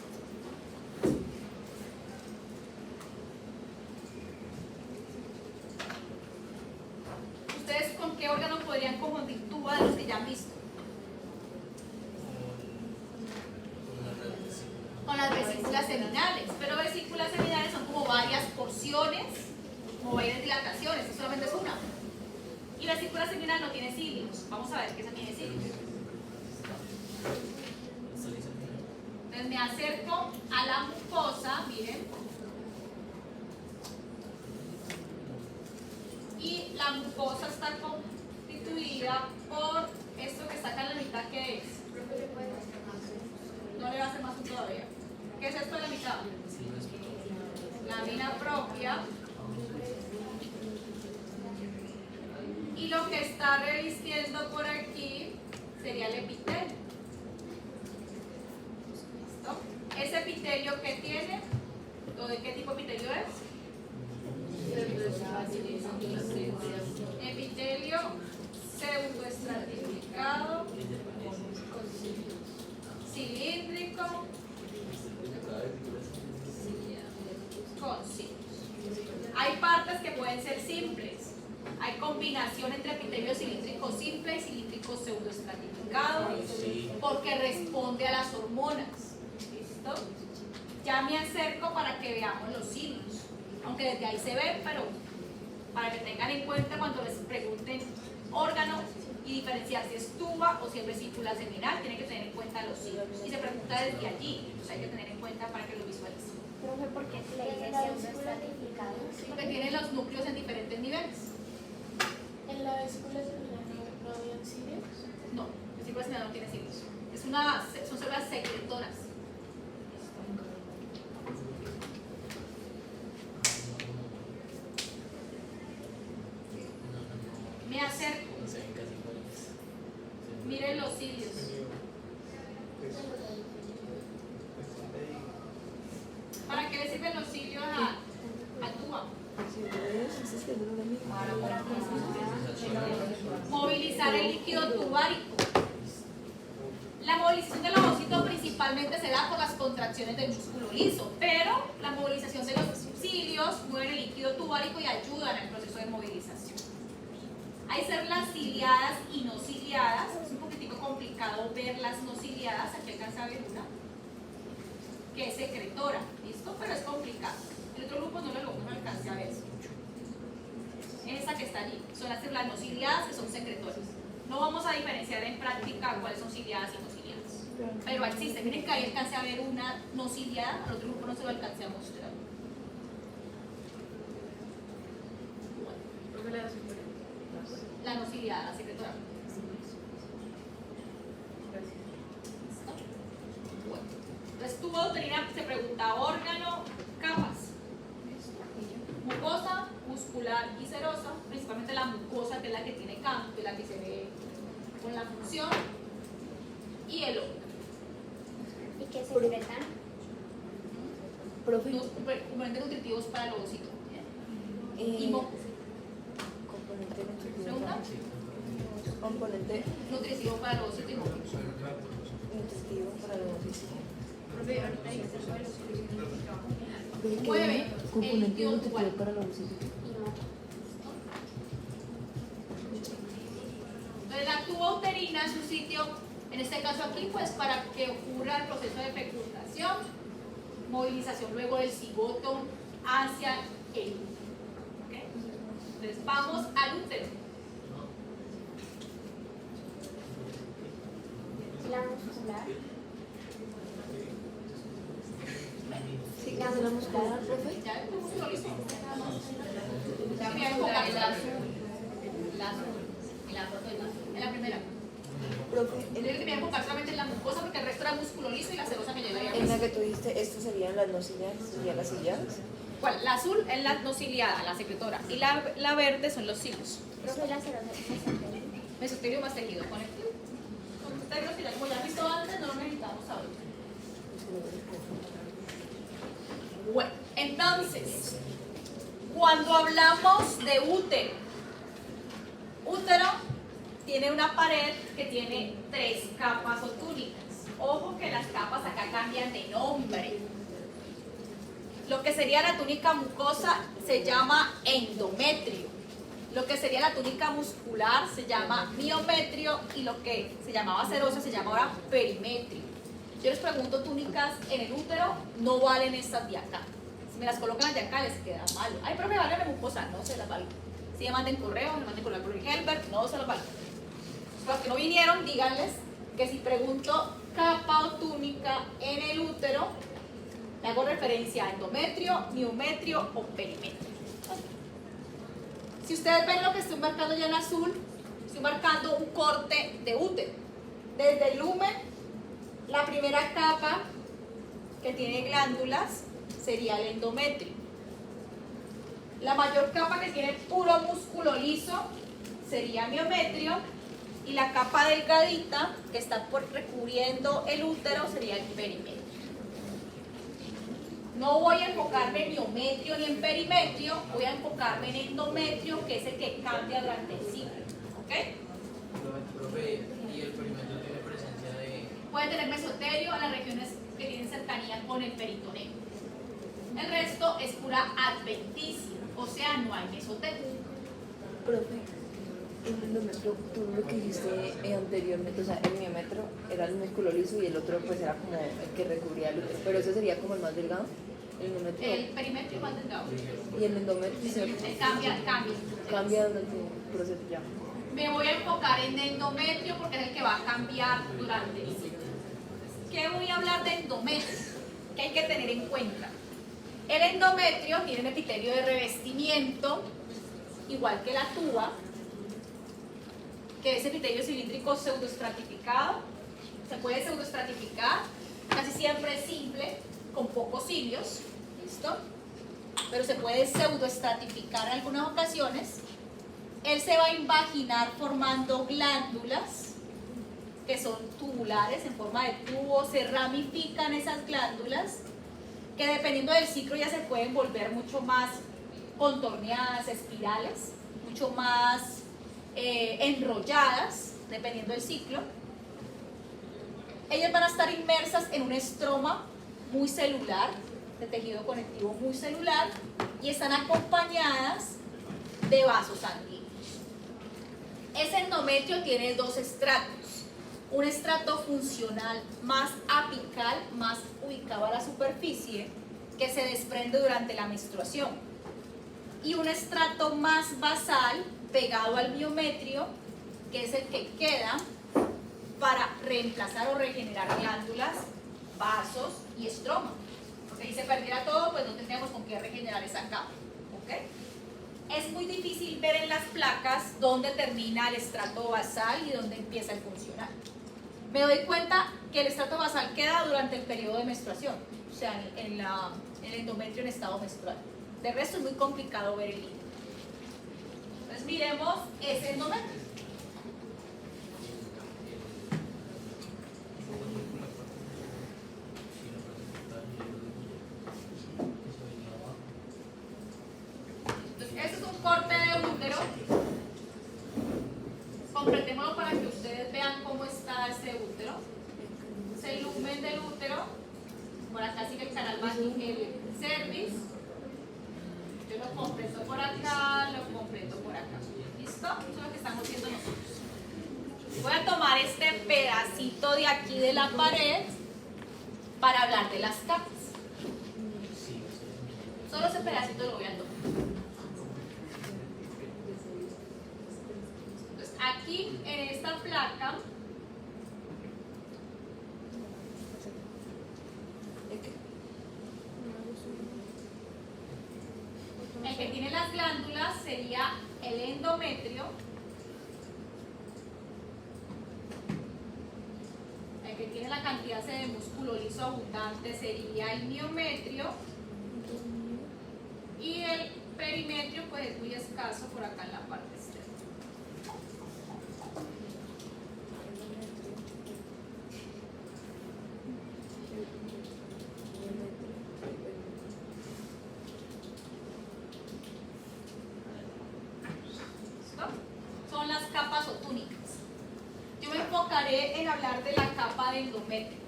A: ¿Ustedes con qué órgano podrían confundir tuba de los que ya han visto? Con las vesículas seminales, pero vesículas seminales son como varias porciones, como varias dilataciones, esto solamente es una. Y vesícula seminal no tiene cilios. Vamos a ver qué esa tiene cilios. Entonces me acerco a la mucosa, miren. Y la mucosa está constituida por esto que está acá en la mitad, ¿qué es? No le va a hacer más todavía. ¿Qué es esto de la mitad? Lámina propia. Y lo que está revistiendo por aquí sería el epitelio. ¿Listo? ¿Ese epitelio qué tiene? ¿O de qué tipo de epitelio es? Epitelio pseudoestratificado, cilíndrico, con cilios. Hay partes que pueden ser simples. Hay combinación entre epitelio cilíndrico simple y cilíndrico pseudoestratificado porque responde a las hormonas. ¿Listo? Ya me acerco para que veamos los cilios. Aunque desde ahí se ven, pero para que tengan en cuenta cuando les pregunten órgano y diferenciar si es tuba o si es vesícula seminal, tienen que tener en cuenta los cilios. Y se pregunta desde allí, o sea, hay que tener en cuenta para que lo visualicen.
B: Profe, ¿por qué le dice pseudoestratificado?
A: Porque tienen los núcleos en diferentes niveles.
E: En la vesícula seminal no habían cilios.
A: No, vesícula seminal no tiene cilios. Son células secretoras. Me acerco. Miren los cilios. ¿Para qué le sirven los cilios a tuba? Movilizar el líquido tubárico. La movilización del ovocito principalmente se da por las contracciones del músculo liso, pero la movilización de los cilios mueve el líquido tubárico y ayudan al proceso de movilización. Hay células ciliadas y no ciliadas. Es un poquitico complicado ver las no ciliadas. Aquí alcanza a ver una que es secretora, ¿listo? Pero es complicado. El otro grupo no lo alcancé a ver. Esa que está allí son las células no ciliadas que son secretoras. No vamos a diferenciar en práctica cuáles son ciliadas y no ciliadas, pero existe. Miren que ahí alcancé a ver una no ciliada, al otro grupo no se lo alcancé a mostrar. La no ciliada, la secretora. Bueno, entonces tubo uterina se pregunta órgano, capas. Mucosa, muscular y serosa, principalmente la mucosa, que es la que tiene campo, es la que se ve con la función, y el órgano.
B: ¿Y qué secretan?
D: Profe,
A: Los componentes nutritivos para el ovocito. Y
D: componente nutritivo.
A: ¿Segunda?
D: Componente
A: Nutritivo para el ovocito y moco.
D: nutritivo para los
F: Profe, ahorita dice algo de los cilios.
A: Mueve el líquido tubular.
D: para los ovocitos.
A: Entonces la tuba uterina es un sitio, en este caso aquí, pues para que ocurra el proceso de fecundación, movilización luego del cigoto hacia el útero. ¿Okay? Entonces vamos al útero.
B: La muscular.
D: Sí, ¿qué hace la muscular, profe?
A: Ya el músculo liso.
F: La
A: Me voy a
F: muscular,
A: enfocar
F: el azul. El azul. Y la foto del azul.
A: en la primera.
D: Profe,
A: Yo creo que me voy a enfocar solamente en la mucosa porque el resto era músculo liso y la serosa que lleva ahí
D: en la
A: atrás.
D: que tú dijiste, ¿estos serían las no ciliadas? ¿Serían las ciliadas?
A: ¿Cuál? La azul es la no ciliada, la secretora. Y la verde son los cilios.
B: Profe, la serosa es mesotelio.
A: Mesotelio más tejido conectivo. Con términos como ya han visto antes, no lo necesitamos ahora. Bueno, entonces, cuando hablamos de útero, útero tiene una pared que tiene 3 capas o túnicas. Ojo que las capas acá cambian de nombre. Lo que sería la túnica mucosa se llama endometrio. Lo que sería la túnica muscular se llama miometrio y lo que se llamaba serosa se llama ahora perimetrio. Yo les pregunto, túnicas en el útero no valen estas de acá. Si me las colocan de acá les queda malo. Ay, profe, vale la mucosa, no se las valgo. Si me manden correo, me manden correo por Helbert, no se las valgo. Los que no vinieron, díganles que si pregunto capa o túnica en el útero, me hago referencia a endometrio, miometrio o perimetrio. Si ustedes ven lo que estoy marcando ya en azul, estoy marcando un corte de útero. Desde el lumen, la primera capa que tiene glándulas sería el endometrio. La mayor capa que tiene puro músculo liso sería miometrio. Y la capa delgadita que está recubriendo el útero sería el perimetrio. No voy a enfocarme en miometrio ni en perimetrio, voy a enfocarme en endometrio, que es el que cambia durante el ciclo. ¿Ok?
C: Profe, ¿y el perimetrio tiene presencia de...?
A: Puede tener mesotelio en las regiones que tienen cercanía con el peritoneo. El resto es pura adventicia, o sea, no hay mesotelio.
D: Profe, en el endometrio, tú lo que dijiste anteriormente, o sea, el miometrio era el músculo liso y el otro pues era como el que recubría el útero, pero ese sería como el más delgado, el endometrio.
A: El perimetrio más delgado.
D: Y el endometrio
A: Cambia.
D: cambia durante el proceso ya.
A: Me voy a enfocar en endometrio porque es el que va a cambiar durante el ciclo. ¿Qué voy a hablar de endometrio? ¿Qué hay que tener en cuenta? El endometrio tiene un epitelio de revestimiento, igual que la tuba, que es epitelio cilíndrico pseudoestratificado. Se puede pseudoestratificar, casi siempre es simple, con pocos cilios, ¿listo? Pero se puede pseudoestratificar en algunas ocasiones. Él se va a invaginar formando glándulas que son tubulares en forma de tubo, se ramifican esas glándulas que dependiendo del ciclo ya se pueden volver mucho más contorneadas, espirales, mucho más enrolladas, dependiendo del ciclo. Ellas van a estar inmersas en un estroma muy celular, de tejido conectivo muy celular, y están acompañadas de vasos sanguíneos. Ese endometrio tiene 2 estratos. Un estrato funcional más apical, más ubicado a la superficie, que se desprende durante la menstruación. Y un estrato más basal, pegado al miometrio, que es el que queda para reemplazar o regenerar glándulas, vasos y estroma. Porque si se perdiera todo, pues no tendríamos con qué regenerar esa capa. ¿Okay? Es muy difícil ver en las placas dónde termina el estrato basal y dónde empieza el funcional. Me doy cuenta que el estrato basal queda durante el periodo de menstruación, o sea, en el endometrio en estado menstrual. De resto es muy complicado ver el líquido. Entonces miremos ese endometrio. Entonces, este es un corte de útero. Completémoslo para que ustedes vean cómo está ese útero. Es el lumen del útero. Por acá sigue el canal vaginal, el cervix. Yo lo completo por acá, lo completo por acá. ¿Listo? Eso es lo que estamos haciendo nosotros. Voy a tomar este pedacito de aquí de la pared para hablar de las capas. Solo ese pedacito lo voy a tomar. Entonces, aquí en esta placa el que tiene las glándulas sería el endometrio. El que tiene la cantidad de músculo liso abundante sería el miometrio. Y el perimetrio pues es muy escaso por acá en la parte externa. de endometrio.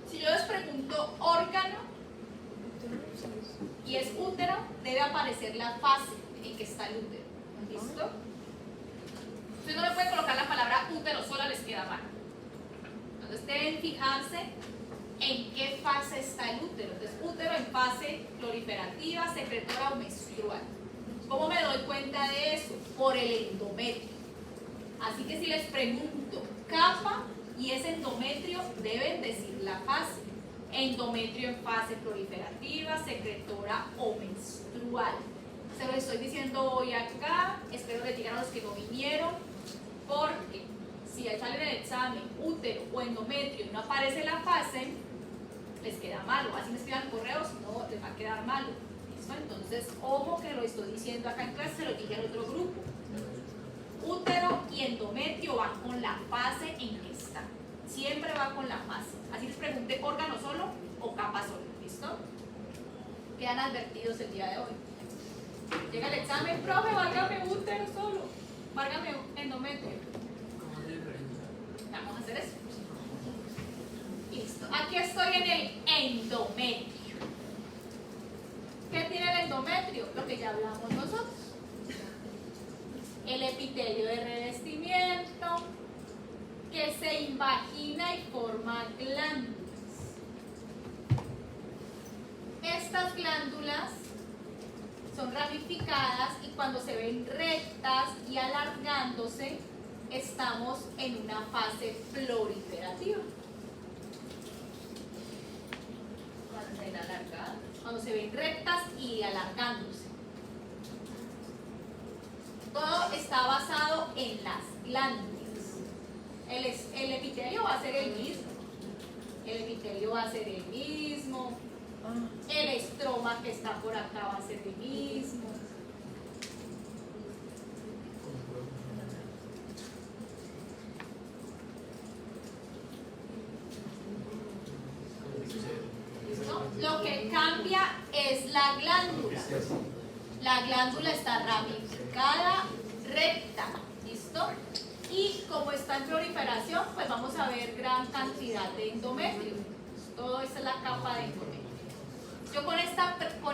A: Si yo les pregunto órgano y es útero, debe aparecer la fase en que está el útero. ¿Listo? Ustedes no le pueden colocar la palabra útero sola, les queda mal. Entonces deben fijarse en qué fase está el útero. Entonces, útero en fase proliferativa, secretora o menstrual. ¿Cómo me doy cuenta de eso? Por el endometrio. Así que si les pregunto capa y es endometrio, deben decir la fase. Endometrio en fase proliferativa, secretora o menstrual. Se lo estoy diciendo hoy acá, espero que digan a los que no vinieron, porque si sale en el examen útero o endometrio y no aparece la fase, les queda malo. Así me escriban correos, no les va a quedar malo. ¿Listo? Entonces, ojo que lo estoy diciendo acá en clase, se lo dije al otro grupo. Útero y endometrio van con la fase en que está. Siempre va con la fase. Así les pregunté órgano solo o capa solo. ¿Listo? Quedan advertidos el día de hoy. Llega el examen, profe, válgame útero solo, válgame endometrio.
C: ¿Cómo se diferencia?
A: Vamos a hacer eso. Listo. Aquí estoy en el endometrio. ¿Qué tiene el endometrio? Lo que ya hablamos nosotros. El epitelio de revestimiento que se invagina y forma glándulas. Estas glándulas son ramificadas y cuando se ven rectas y alargándose, estamos en una fase proliferativa. Cuando se ven rectas y alargándose. Todo está basado en las glándulas. El epitelio va a ser el mismo. El epitelio va a ser el mismo. El estroma que está por acá va a ser el mismo. ¿Listo? Lo que cambia es la glándula. La glándula está ramificada, recta. ¿Listo? Y como está en proliferación, pues vamos a ver gran cantidad de endometrio. Todo esa es la capa de endometrio. Yo con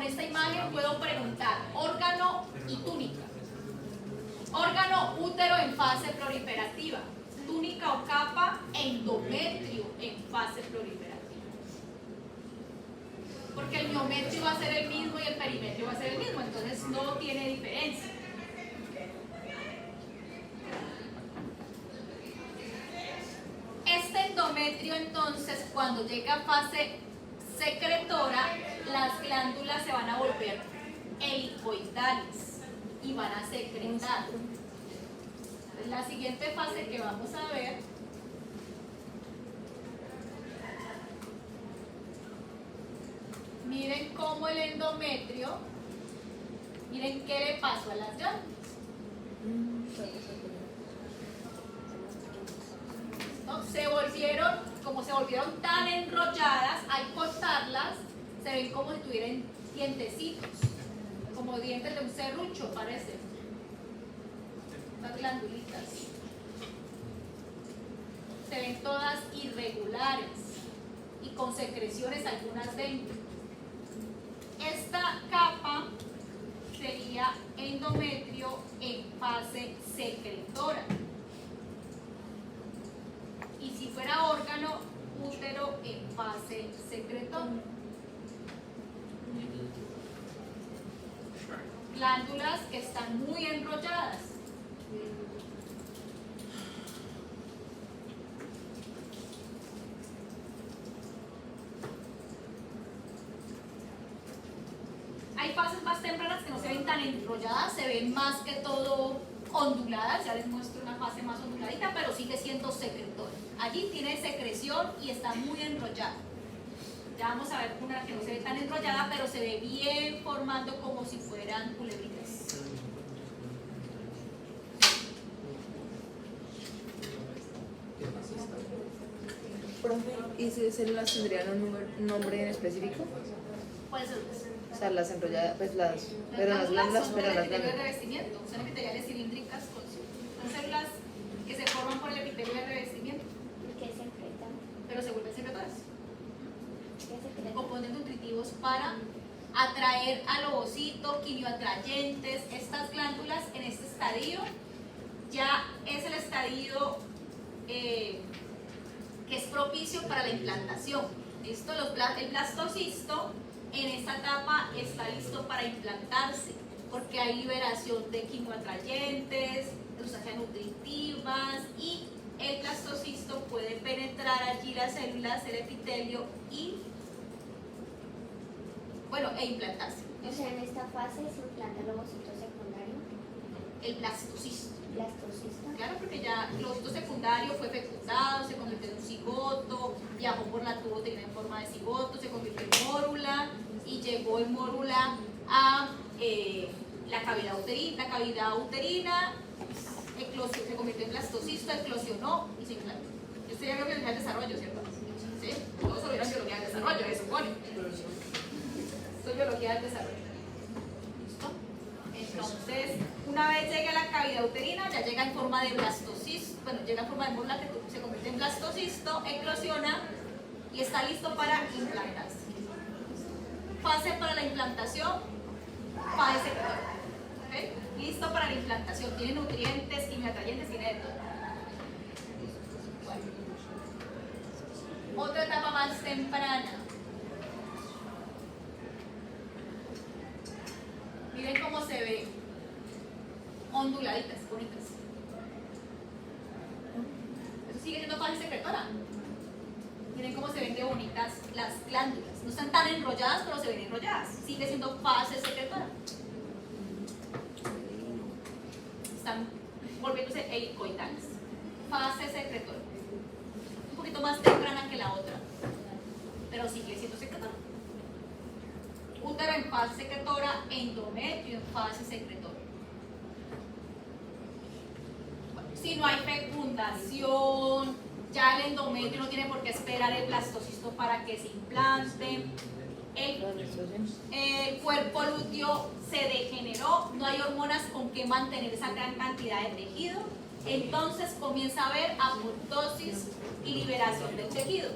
A: esta imagen puedo preguntar órgano y túnica. Órgano, útero en fase proliferativa. Túnica o capa, endometrio en fase proliferativa. Porque el miometrio va a ser el mismo y el perimetrio va a ser el mismo, entonces no tiene diferencia. Este endometrio entonces cuando llega a fase secretora, las glándulas se van a volver helicoidales y van a secretar. La siguiente fase que vamos a ver miren cómo el endometrio, miren qué le pasó a las glándulas. ¿No? Como se volvieron tan enrolladas, al cortarlas, se ven como si tuvieran dientecitos, como dientes de un serrucho, parece. Las glandulitas. Se ven todas irregulares y con secreciones algunas dentro. Esta capa sería endometrio en fase secretora. Y si fuera órgano, útero en fase secretora. Glándulas que están muy enrolladas. Hay fases más tempranas que no se ven tan enrolladas, se ven más que todo onduladas. Ya les muestro una fase más onduladita, pero sigue siendo secretora. Allí tiene secreción y está muy enrollada. Ya vamos a ver una que no se ve tan enrollada, pero se ve bien formando como si fueran culebritas.
D: Profe, ¿y si células tendrían un nombre en específico?
A: ¿Cuáles son?
D: O sea, las enrolladas, pues las glándulas,
A: son
D: pero
A: el
D: las
A: epitelio de
D: glándulas.
A: revestimiento, son epiteliales cilíndricas, son células que se forman por el epitelio de revestimiento.
B: ¿Y qué secreta?
A: se vuelven secretoras.
B: ¿Qué secreto?
A: Componentes nutritivos para atraer al ovocito, quimioatrayentes. Estas glándulas en este estadio ya es el estadio que es propicio para la implantación. ¿Listo? El blastocisto en esta etapa está listo para implantarse porque hay liberación de quimioatrayentes, de sustancias nutritivas y el blastocisto puede penetrar allí las células, el epitelio y e implantarse.
B: O sea, en esta fase se implanta el ovocito secundario,
A: El blastocisto.
B: blastocisto.
A: Claro, porque ya el ovocito secundario fue fecundado, se convirtió en un cigoto, viajó por la tuboterina en forma de cigoto, se convirtió en mórula y llegó en mórula a la cavidad uterina. La cavidad uterina se convirtió en blastocisto, eclosionó y se implantó. Esto ya creo que es el desarrollo, ¿cierto? ¿Sí? Todos sabían biología del desarrollo, se supone. Esto es biología del desarrollo. ¿Listo? Entonces, una vez llegue a la cavidad uterina, ya llega en forma de blastocisto, llega en forma de mórula que se convierte en blastocisto, eclosiona y está listo para implantarse. Fase para la implantación, fase secretora. ¿Okay? Listo para la implantación, tiene nutrientes, quimioatrayentes, tiene de todo. Bueno. Otra etapa más temprana. Miren cómo se ve, onduladitas, bonitas. Eso sigue siendo fase secretora. Miren cómo se ven de bonitas las glándulas. No están tan enrolladas, pero se ven enrolladas. Sigue siendo fase secretora. Están volviéndose helicoidales. Fase secretora. Un poquito más temprana que la otra, pero sigue siendo secretora. Útero en fase secretora, endometrio en fase secretora. Bueno, si no hay fecundación, ya el endometrio no tiene por qué esperar el blastocisto para que se implante. El cuerpo lúteo se degeneró, no hay hormonas con que mantener esa gran cantidad de tejido. Entonces comienza a haber apoptosis y liberación del tejido.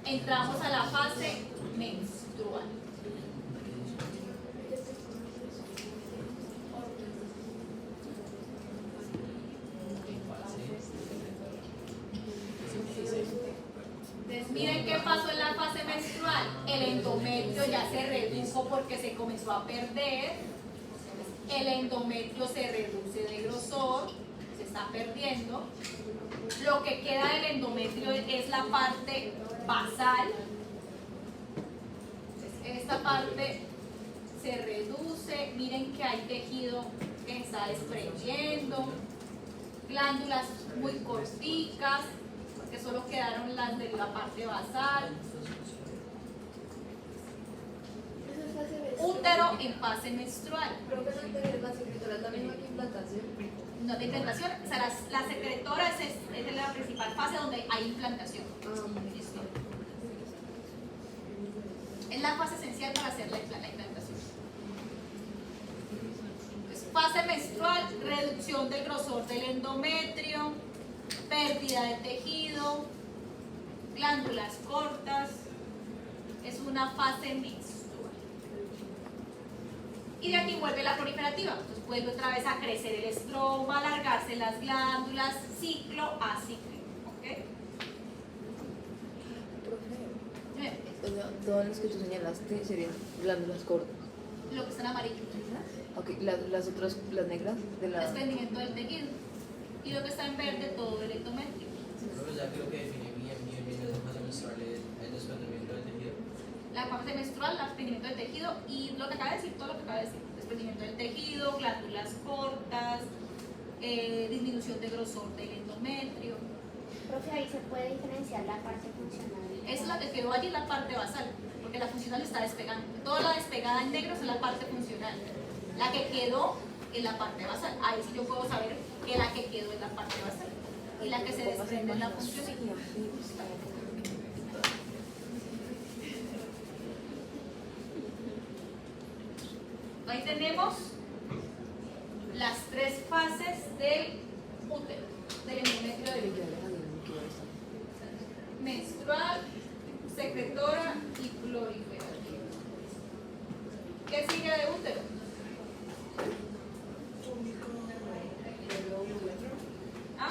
A: Entramos a la fase menstrual. Entonces, miren qué pasó en la fase menstrual. El endometrio ya se redujo porque se comenzó a perder. El endometrio se reduce de grosor, se está perdiendo. Lo que queda del endometrio es la parte basal. Entonces, esta parte se reduce. Miren que hay tejido que se está desprendiendo. Glándulas muy corticas, que solo quedaron las de la parte basal. Útero en fase menstrual.
D: Creo que la secretora es la misma que implantación.
A: No de implantación, o sea, la secretora es la principal fase donde hay implantación. ¿Listo? Es la fase esencial para hacer la implantación. Entonces, fase menstrual, reducción del grosor del endometrio, pérdida de tejido, glándulas cortas, es una fase menstrual. Y de aquí vuelve la proliferativa, entonces vuelve otra vez a crecer el estroma, alargarse las glándulas, ciclo a ciclo. ¿Okay?
D: O sea, todas las que tú señalaste serían glándulas cortas.
A: Lo que está en amarillo,
D: Ok, las otras, las negras de la...
A: desprendimiento del tejido. Y lo que está en verde, todo el endometrio.
C: Pero ya creo que definí bien esa fase menstrual, el desprendimiento del tejido.
A: La fase menstrual, el desprendimiento del tejido y lo que acaba de decir, todo lo que acaba de decir. Desprendimiento del tejido, glándulas cortas, disminución de grosor del endometrio.
B: Profe, ahí se puede diferenciar la parte funcional.
A: Esa es la que quedó allí, la parte basal, porque la funcional está despegando. Toda la despegada en negro es la parte funcional. La que quedó es la parte basal. Ahí sí yo puedo saber que la que quedó es la parte basal. Y la que se desprende es la funcional. Ahí tenemos las tres fases del útero, del endometrio del útero. Menstrual, secretora y proliferativa. ¿Qué sigue de útero? ¿Ah?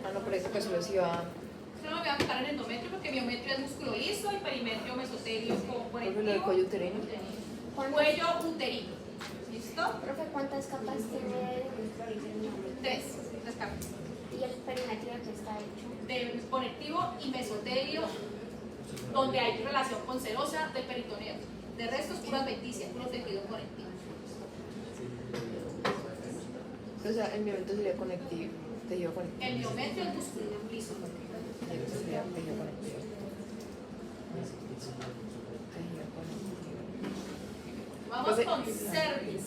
D: Ah, no, por eso que solo se iba.
A: Solo me voy a enfocar en endometrio porque miometrio es músculo liso y perimetrio mesotelio
D: Por lo del
A: conectivo.
D: cuello uterino.
A: Cuello uterino. ¿Listo?
B: Profe, ¿cuántas capas tiene
A: Tres capas.
B: y el perimetrio que está hecho?
A: De conectivo y mesotelio, donde hay relación con serosa del peritoneo. De resto es pura adventicia, puro tejido conectivo.
D: O sea, el miomento sería conectivo. Tejido conectivo.
A: El miometrio es músculo liso.
D: Sería tejido conectivo. Tejido conectivo.
A: Vamos
D: Profe,
A: con cervix.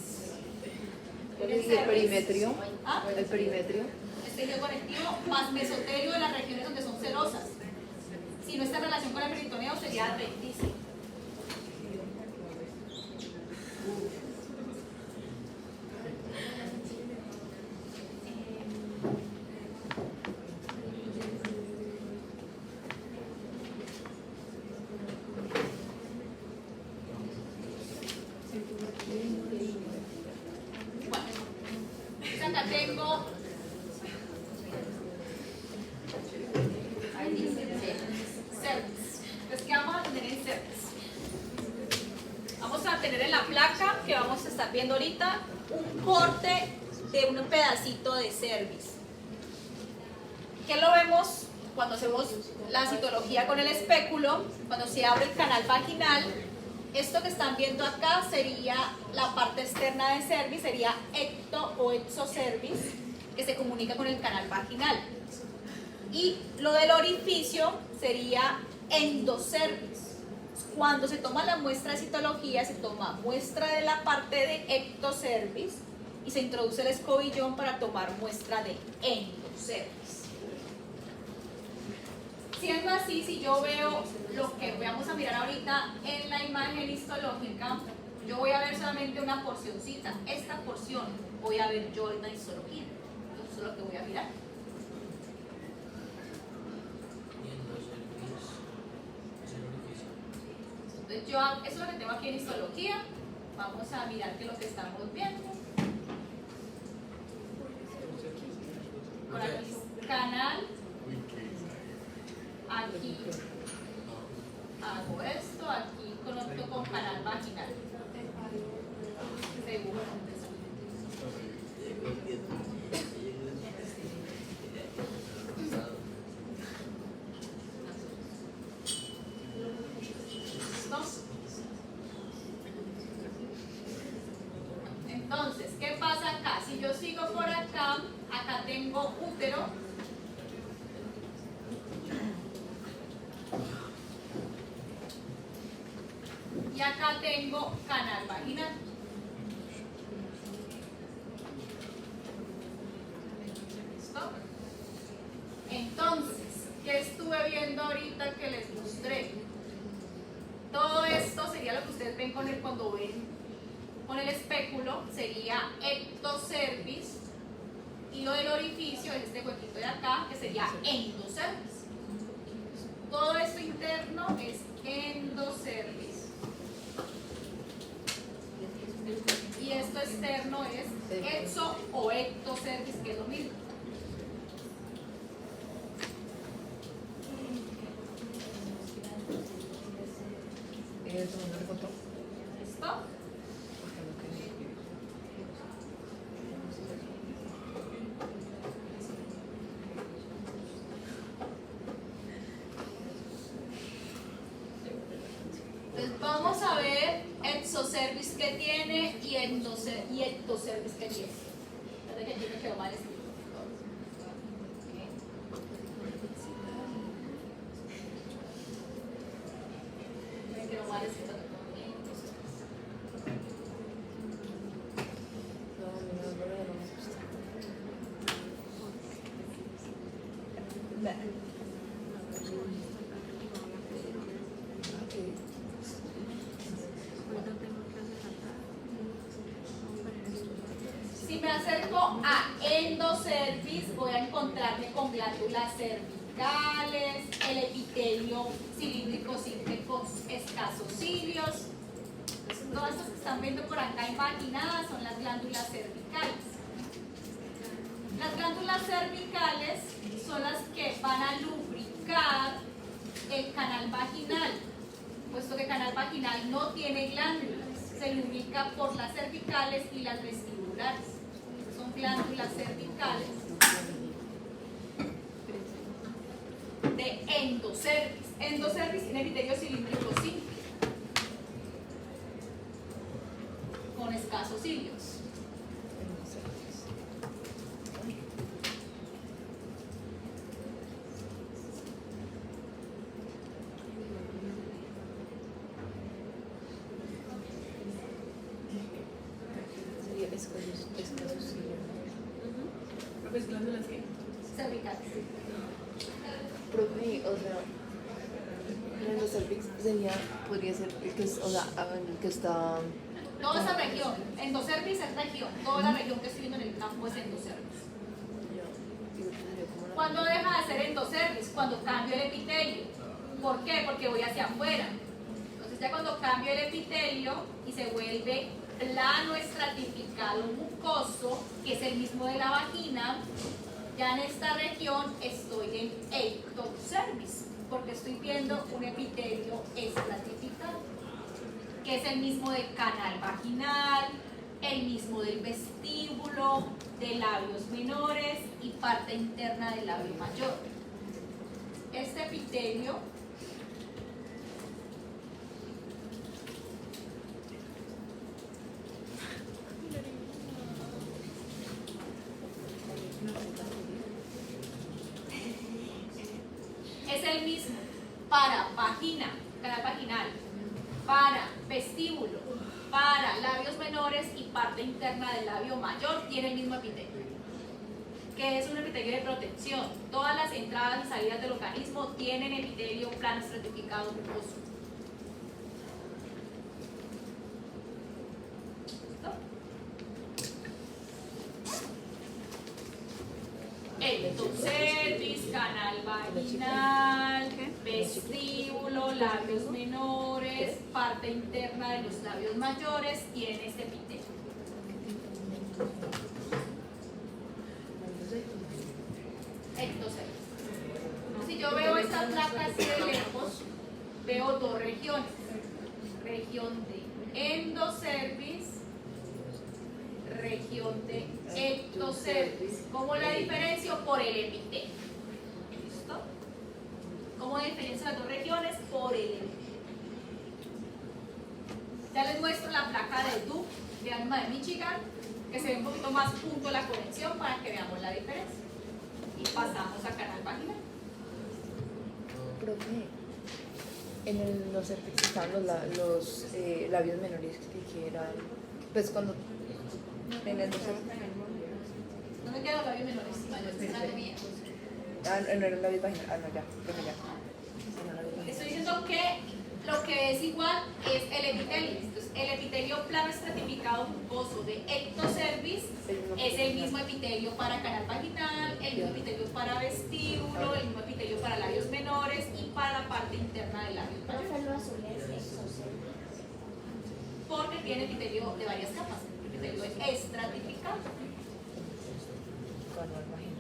D: ¿Y el perimetrio?
A: ¿Ah?
D: El perimetrio.
A: Es tejido conectivo más mesotelio de las regiones donde son serosas. Si no está en relación con el peritoneo sería adventicia. Bueno, acá tengo. Ahí dice cervix. Entonces, ¿qué vamos a tener en cervix? Vamos a tener en la placa que vamos a estar viendo ahorita un corte de un pedacito de cervix. ¿Qué lo vemos cuando hacemos la citología con el espéculo? Cuando se abre el canal vaginal. Esto que están viendo acá sería la parte externa de cervix, sería ecto o exocervix, que se comunica con el canal vaginal. Y lo del orificio sería endocervix. Cuando se toma la muestra de citología, se toma muestra de la parte de ectocervix y se introduce el escobillón para tomar muestra de endocervix. Siendo así, si yo veo lo que vamos a mirar ahorita en la imagen histológica, yo voy a ver solamente una porcioncita. Esta porción voy a ver yo en la histología. Eso es lo que voy a mirar. Entonces yo, eso es lo que tengo aquí en histología. Vamos a mirar qué es lo que estamos viendo. Por aquí, canal. Aquí hago esto, aquí conecto con canal vaginal. Seguro. Entonces, ¿qué pasa acá? Si yo sigo por acá, acá tengo útero. Y acá tengo canal vaginal. ¿Listo? Entonces, ¿qué estuve viendo ahorita que les mostré? Todo esto sería lo que ustedes ven con cuando ven con el espéculo, sería ectocervix, y lo del orificio es este huequito de acá, que sería endocervix. Todo esto interno es endocervix. Y esto externo es exo o ectocervix, que es lo mismo. ¿Listo? Entonces vamos a ver exocervix que tiene y ectocervix que tiene. Fíjate que aquí me quedó mal escrito. Me quedó mal escrito. Si me acerco a endocervix, voy a encontrarme con glándulas cervicales, el epitelio epitelio cilíndrico simple con escasos cilios. Todas estas que están viendo por acá invaginadas son las glándulas cervicales. Las glándulas cervicales son las que van a lubricar el canal vaginal, puesto que el canal vaginal no tiene glándulas, se lubrica por las cervicales y las vestibulares. Son glándulas cervicales de endocervis. Endocervis tiene epitelio cilíndrico simple con escasos cilios.
D: Sería escasos cilios.
H: ¿Pues glándulas qué?
A: Cervicales.
D: Profe, o sea, el endocervix sería, podría ser el que es, o sea, el que está...
A: Toda esa región, endocervis es región, toda la región que estoy viendo en el campo es endocervis. ¿Cuándo deja de ser endocervis? Cuando cambio el epitelio. ¿Por qué? Porque voy hacia afuera. Entonces ya cuando cambio el epitelio y se vuelve plano estratificado mucoso, que es el mismo de la vagina, ya en esta región estoy en ectocervis, porque estoy viendo un epitelio estratificado, que es el mismo del canal vaginal, el mismo del vestíbulo, de labios menores y parte interna del labio mayor. Este epitelio es el mismo para vagina, canal vaginal, para vestíbulo, para labios menores y parte interna del labio mayor, tiene el mismo epitelio, que es un epitelio de protección. Todas las entradas y salidas del organismo tienen epitelio plano estratificado mucoso. Endocervis, canal vaginal, vestíbulo, labios menores, parte interna de los labios mayores, tiene este epitelio. Ectocervis. Si yo veo esta placa así de lejos, veo dos regiones. Región de endocervis, región de ectocervis. ¿Cómo la diferencio? Por el epitelio. ¿Listo? ¿Cómo diferencio las dos regiones? Por el epitelio. Ya les muestro la placa de Duke de Alma de Michigan, que se ve un poquito más junto a la conexión para que veamos la diferencia. Y pasamos a canal vaginal.
D: Profe, en el endocervix estaban los labios menores que eran, pues cuando en el endocervix.
A: No me quedan los labios menores, mayores, es anatomía.
D: No era el labio vaginal, no, ya, profe, ya.
A: Estoy diciendo que lo que es igual es el epitelio. Entonces, el epitelio plano estratificado mucoso de ectocervis es el mismo epitelio para canal vaginal, el mismo epitelio para vestíbulo, el mismo epitelio para labios menores y para la parte interna del labio mayor.
B: Profe, lo azul es exocervis.
A: Porque tiene epitelio de varias capas. El epitelio es estratificado.
D: Canal vaginal.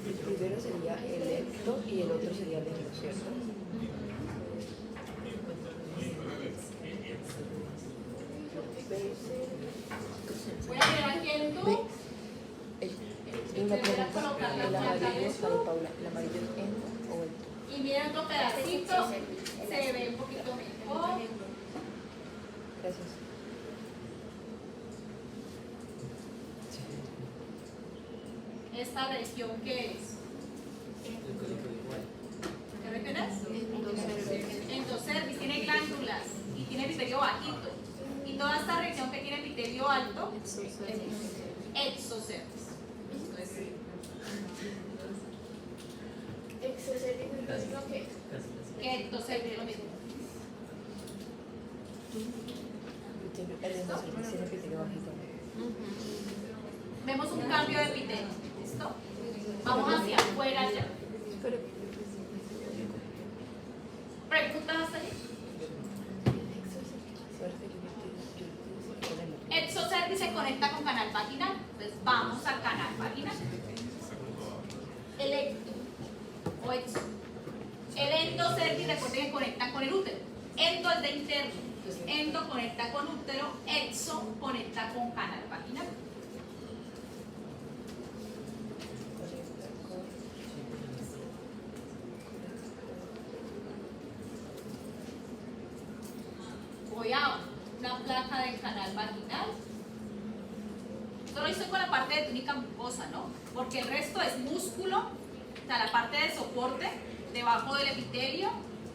D: El primero sería el ecto y el otro sería el ecto, ¿cierto?
A: Voy a ver aquí en tu.
D: Una pregunta, el amarillo para Paula, ¿el amarillo es en o el?
A: Y miren otro pedacito, se ve un poquito mejor.
D: Gracias.
A: Esta región, ¿qué es? ¿Qué región es? Endocervis, tiene glándulas y tiene epitelio bajito. Y toda esta región que tiene epitelio alto es exocervis.
E: Exocervis, entonces
A: que ectocérvix es lo mismo.
D: El endocérvix tiene epitelio bajito.
A: Vemos un cambio de epitelio. ¿Listo? Vamos hacia afuera ya. ¿Preguntas hasta allí? Exocervix se conecta con canal vaginal. Entonces vamos al canal vaginal. El ecto o exo. El endocervix, recuerden que conectan con el útero. Endo es de interno. Entonces, endo conecta con útero, exo conecta con canal vaginal. Voy a una placa del canal vaginal. Solo estoy con la parte de túnica mucosa, ¿no? Porque el resto es músculo, o sea, la parte de soporte, debajo del epitelio,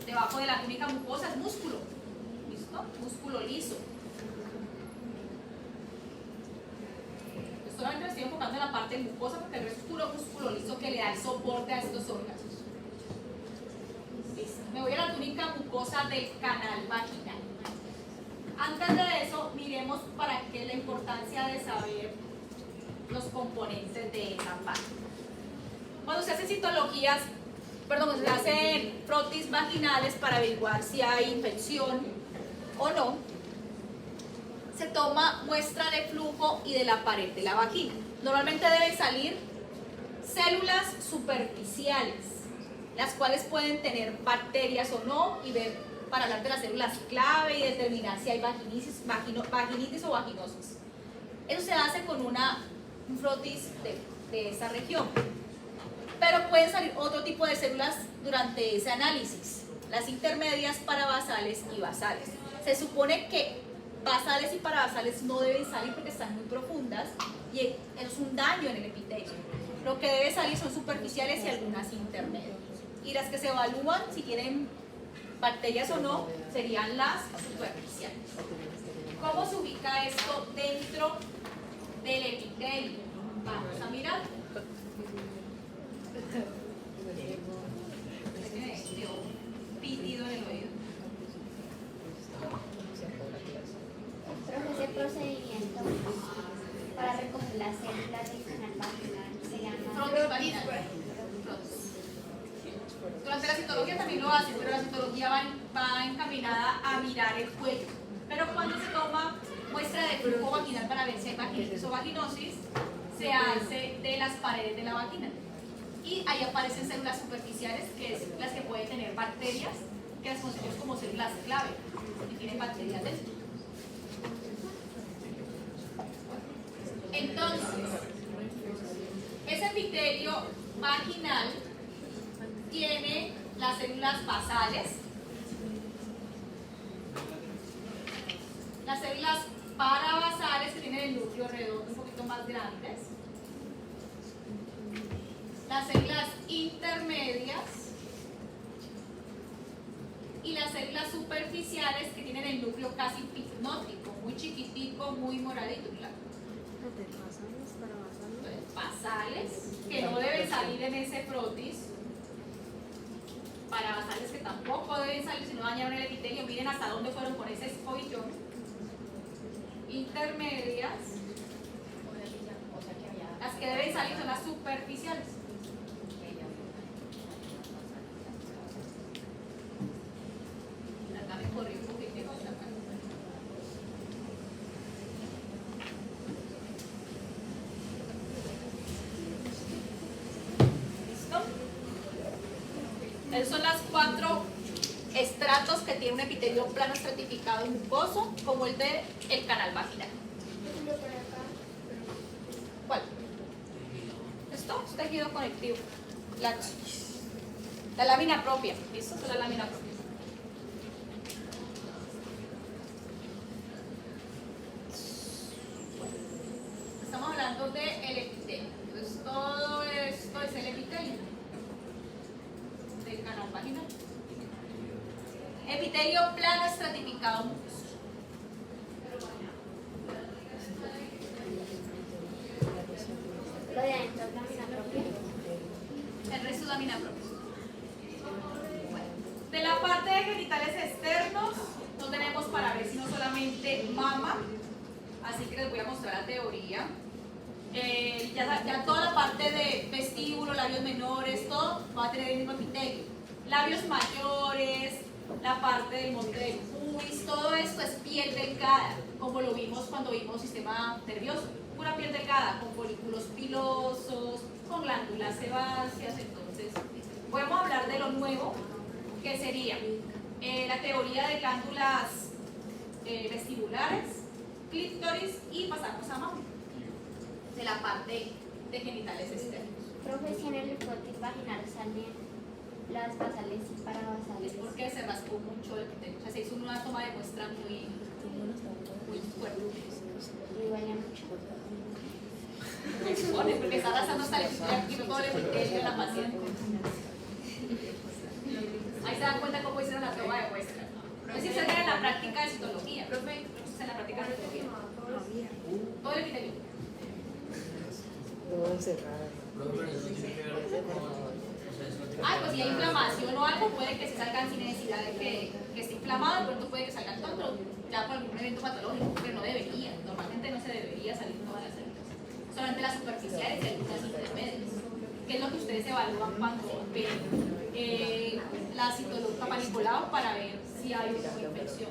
A: debajo de la túnica mucosa es músculo. ¿Listo? Músculo liso. Solamente me estoy enfocando en la parte mucosa porque el resto es puro músculo liso que le da el soporte a estos órganos. Listo. Me voy a la túnica mucosa del canal vaginal. Antes de eso, miremos para qué es la importancia de saber los componentes de esa parte. Cuando se hacen citologías, cuando se hacen frotis vaginales para averiguar si hay infección o no, se toma muestra de flujo y de la pared de la vagina. Normalmente deben salir células superficiales, las cuales pueden tener bacterias o no, y ver para hablar de las células clave y determinar si hay vaginitis o vaginosis. Eso se hace con un frotis de esa región. Pero pueden salir otro tipo de células durante ese análisis, las intermedias, parabasales y basales. Se supone que basales y parabasales no deben salir porque están muy profundas y es un daño en el epitelio. Lo que debe salir son superficiales y algunas intermedias. Y las que se evalúan si tienen bacterias o no serían las superficiales. ¿Cómo se ubica esto dentro del epitelio? Vamos a mirar. Pitido en el oído.
B: Ese procedimiento para recoger las células del canal vaginal se llama
A: Frotis vaginal. Frotis. Durante la citología también lo hacen, pero la citología va encaminada a mirar el cuello. Pero cuando se toma muestra de flujo vaginal para ver si hay vaginitis o vaginosis, se hace de las paredes de la vagina. Y ahí aparecen células superficiales, que es las que pueden tener bacterias, que las conocemos como células clave, y tienen bacterias dentro. Entonces, ese epitelio vaginal tiene las células basales, las células parabasales que tienen el núcleo redondo un poquito más grandes, las células intermedias y las células superficiales que tienen el núcleo casi pipnótico, muy chiquitico, muy moradito, claro. Basales, que no deben salir en ese frotis, parabasales que tampoco deben salir si no dañaron el epitelio. Miren hasta dónde fueron con ese escobillón. Intermedias, las que deben salir son las superficiales. Acá me corrí un poquito. Esos son las 4 estratos que tiene un epitelio plano estratificado y mucoso, como el del canal vaginal. ¿Cuál? Esto es tejido conectivo. La lámina propia. ¿Listo? Esta es la lámina propia. Estamos hablando del epitelio. Entonces, todo esto es el epitelio del canal vaginal. Epitelio plano estratificado mucoso.
B: lo de adentro es lámina propia.
A: El resto es lámina propia. Bueno. genitales externos no tenemos para ver sino solamente mama, así que les voy a mostrar la teoría. Ya toda la parte de vestíbulo, labios menores, todo va a tener el mismo epitelio. Labios mayores, la parte del monte del pubis, todo esto es piel delgada, como lo vimos cuando vimos sistema nervioso. Pura piel delgada, con folículos pilosos, con glándulas sebáceas. Entonces, podemos hablar de lo nuevo, que sería la teoría de glándulas vestibulares, clítoris y pasamos a mama, de la parte de genitales externos.
B: Profe, si en el linfótico vaginal salen las basales y parabasales.
A: Es porque se raspó mucho el epitelio, o sea, se hizo una toma de muestra muy fuerte.
B: Y duele mucho.
A: Se supone, porque está arrasando hasta el epitelio, todo el epitelio de la paciente. Ahí se dan cuenta cómo hicieron la toma de muestra. No es si se ve en la práctica de citología, profe, en la práctica de citología. Todo el epitelio.
D: Todo cerrado.
C: Pero eso no tiene que ver con, o sea, eso no tiene que
A: Ah,
C: ver
A: pues si hay
C: con
A: inflamación o algo, puede que se salgan sin necesidad de que esté inflamado, de pronto puede que salgan todo, pero ya por algún evento patológico, pero no debería. Normalmente no se debería salir todas las células, solamente las superficiales y algunas intermedias. ¿Qué es lo que ustedes evalúan cuando ven la citología Papá-Nicolau para ver si hay una infección?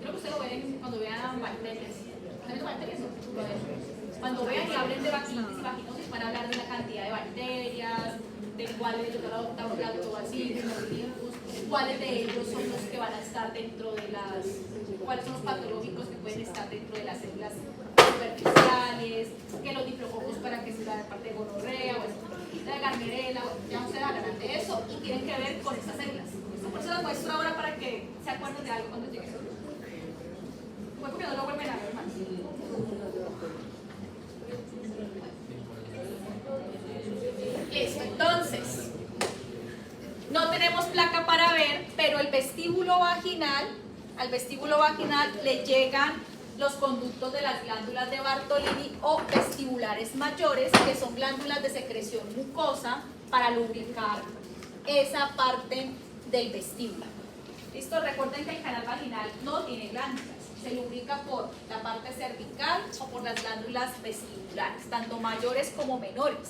A: Creo que ustedes lo ven cuando vean bacterias. ¿Están viendo bacterias? Cuando vean y hablen de vaginitis y vaginosis, van a hablar de la cantidad de bacterias, de cuáles de lactobacillus, cuáles de ellos son los que van a estar dentro de cuáles son los patológicos que pueden estar dentro de las células superficiales, que los diplococos para que sea la parte de gonorrea, o la garnerela, ya no se hablarán de eso y tienen que ver con estas células. Por eso las muestro ahora para que se acuerden de algo cuando llegue. Fue porque no lo vuelven a ver más. Listo, entonces, no tenemos placa para ver, pero el vestíbulo vaginal, al vestíbulo vaginal le llegan los conductos de las glándulas de Bartolini o vestibulares mayores, que son glándulas de secreción mucosa para lubricar esa parte del vestíbulo. ¿Listo? Recuerden que el canal vaginal no tiene glándulas, se lubrica por la parte cervical o por las glándulas vestibulares, tanto mayores como menores,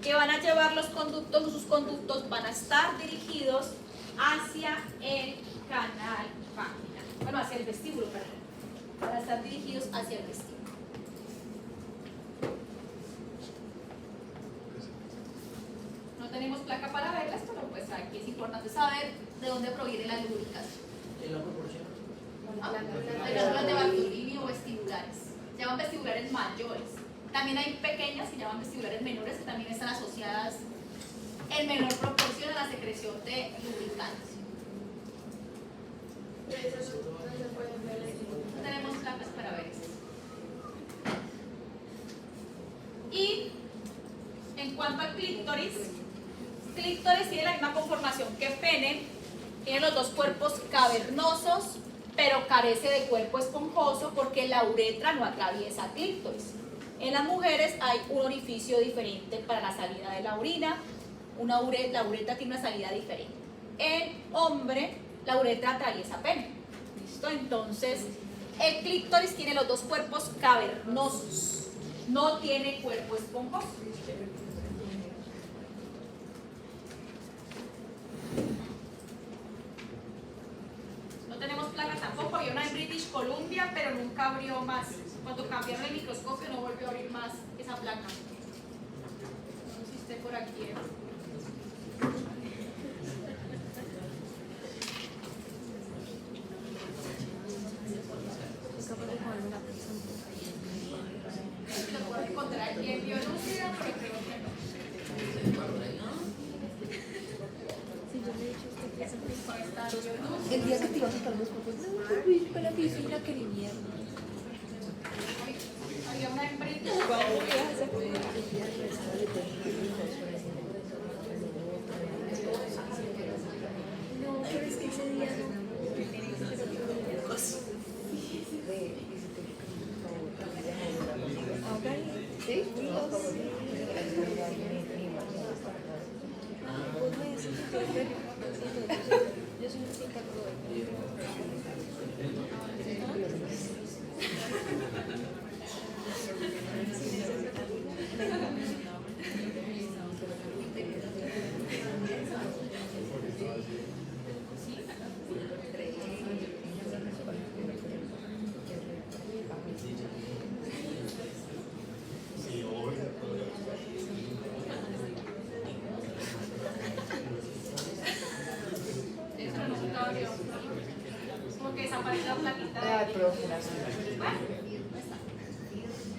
A: que van a llevar los conductos, sus conductos van a estar dirigidos hacia el canal vaginal, bueno, hacia el vestíbulo, perdón, van a estar dirigidos hacia el vestíbulo. No tenemos placa para verlas, pero pues aquí es importante saber de dónde proviene la lubricación.
C: ¿En la proporción?
A: De glándulas de Bartolini o vestibulares, se llaman vestibulares mayores. También hay pequeñas que llaman vestibulares menores que también están asociadas en menor proporción a la secreción de lubricantes. No tenemos placas para ver eso. Y en cuanto al clítoris tiene la misma conformación que pene, tiene los dos cuerpos cavernosos, pero carece de cuerpo esponjoso porque la uretra no atraviesa clítoris. En las mujeres hay un orificio diferente para la salida de la orina, la uretra tiene una salida diferente. En hombre, la uretra atraviesa pene. ¿Listo? Entonces, el clítoris tiene los dos cuerpos cavernosos, no tiene cuerpo esponjoso. No tenemos placa tampoco, había una en British Columbia, pero nunca abrió más. Cuando cambiaron el microscopio no volvió a abrir más esa placa. No sé si esté por aquí. Lo puedo encontrar aquí en biología, pero creo que no.
D: El día que te ibas a sacar los papás, no, fui para la piscina, que ni mierda.
A: Había una en British
E: No, pero es que ese día no.
D: ¿Sí?
E: Yo soy un psicólogo.
A: desaparece la plaquita
D: Ah,
A: de
D: progenitor.
A: Bueno, ahí está.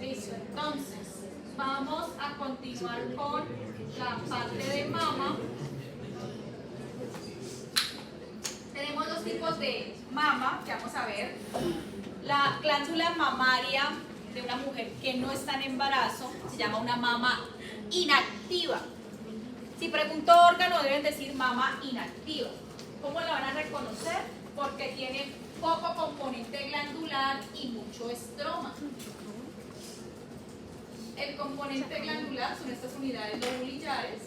A: Listo, entonces vamos a continuar con la parte de mama. Tenemos dos tipos de mama que vamos a ver. La glándula mamaria de una mujer que no está en embarazo se llama una mama inactiva. Si pregunto órgano deben decir mama inactiva. ¿Cómo la van a reconocer? Porque tiene poco componente glandular y mucho estroma. El componente glandular son estas unidades lobulillares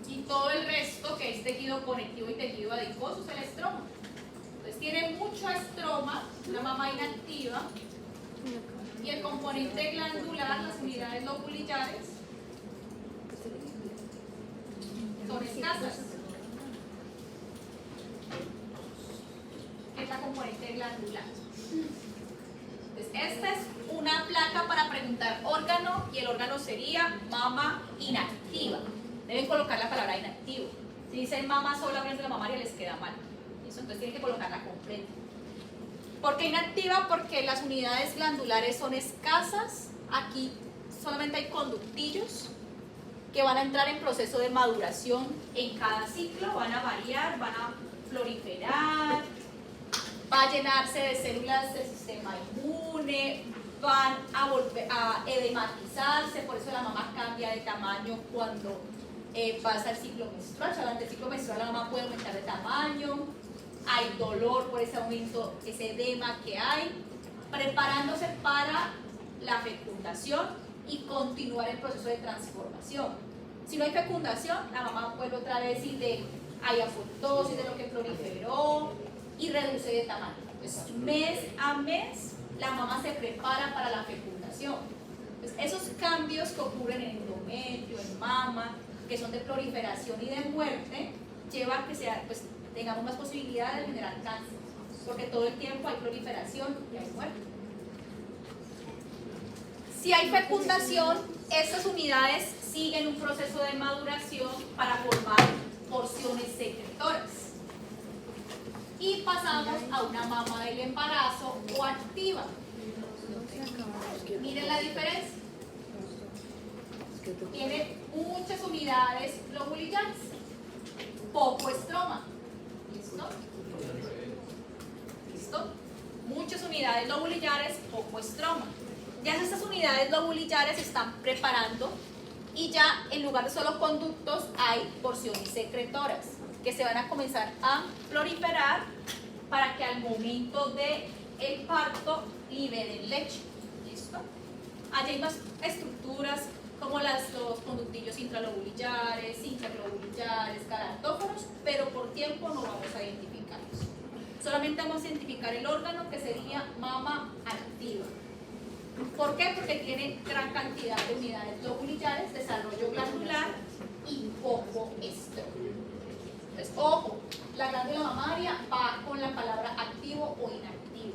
A: y todo el resto que es tejido conectivo y tejido adiposo es el estroma. Entonces tiene mucho estroma, una mama inactiva, y el componente glandular, las unidades lobulillares, son escasas. ¿Qué es la componente glandular? Entonces, esta es una placa para preguntar órgano y el órgano sería mama inactiva. Deben colocar la palabra inactivo. Si dicen mama sola, glándula mamaria, les queda mal. ¿Listo? Entonces tienen que colocarla completa. ¿Por qué inactiva? Porque las unidades glandulares son escasas. Aquí solamente hay conductillos que van a entrar en proceso de maduración en cada ciclo, van a variar, van a proliferar, va a llenarse de células del sistema inmune, van a volver a edematizarse, por eso la mamá cambia de tamaño cuando pasa el ciclo menstrual. O sea, durante el ciclo menstrual la mamá puede aumentar de tamaño, hay dolor por ese aumento, ese edema que hay, preparándose para la fecundación y continuar el proceso de transformación. Si no hay fecundación, la mamá vuelve otra vez y hay apoptosis de lo que proliferó y reduce de tamaño. Entonces, mes a mes, la mamá se prepara para la fecundación. Entonces, esos cambios que ocurren en endometrio, en mama, que son de proliferación y de muerte, lleva a que pues, tengamos más posibilidades de generar cáncer, porque todo el tiempo hay proliferación y hay muerte. Si hay fecundación, estas unidades siguen un proceso de maduración para formar porciones secretoras. Y pasamos a una mama del embarazo o activa. Miren la diferencia. Tiene muchas unidades lobulillares, poco estroma. ¿Listo? ¿Listo? Muchas unidades lobulillares, poco estroma. Ya estas unidades lobulillares se están preparando y ya en lugar de solo conductos hay porciones secretoras que se van a comenzar a proliferar para que al momento del parto liberen leche. ¿Listo? Allí hay más estructuras como los conductillos intralobulillares, interlobulillares, galactóforos, pero por tiempo no vamos a identificarlos. Solamente vamos a identificar el órgano que sería mama activa. ¿Por qué? Porque tiene gran cantidad de unidades lobulillares, desarrollo glandular y poco estrógeno. Entonces, ojo, la glándula mamaria va con la palabra activo o inactivo,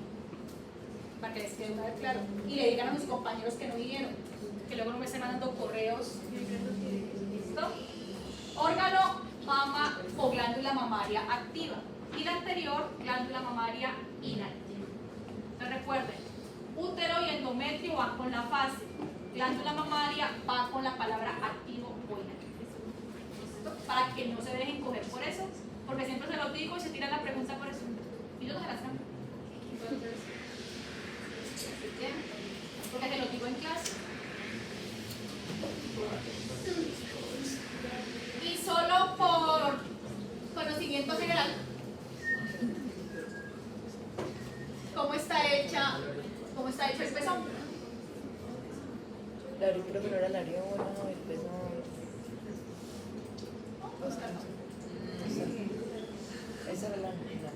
A: para que les quede una vez claro. Y le digan a mis compañeros que no vinieron, que luego no me estén mandando correos. ¿Listo? Órgano, mama o glándula mamaria activa. Y la anterior, glándula mamaria inactiva. Entonces recuerden, útero y endometrio van con la fase. Glándula mamaria va con la palabra activo o inactivo. ¿Listo? Para que no se dejen coger por eso, porque siempre se los digo y se tiran la pregunta por eso. Y yo no se las cambio. Entonces, ¿bien? Porque te lo digo en clase. Y solo por conocimiento general, ¿cómo está hecho el pezón?
D: La areola, la areola, el pezón. Esa era la activa.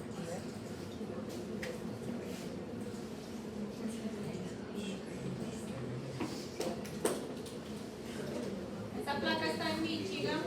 A: Esta placa está en Michigan.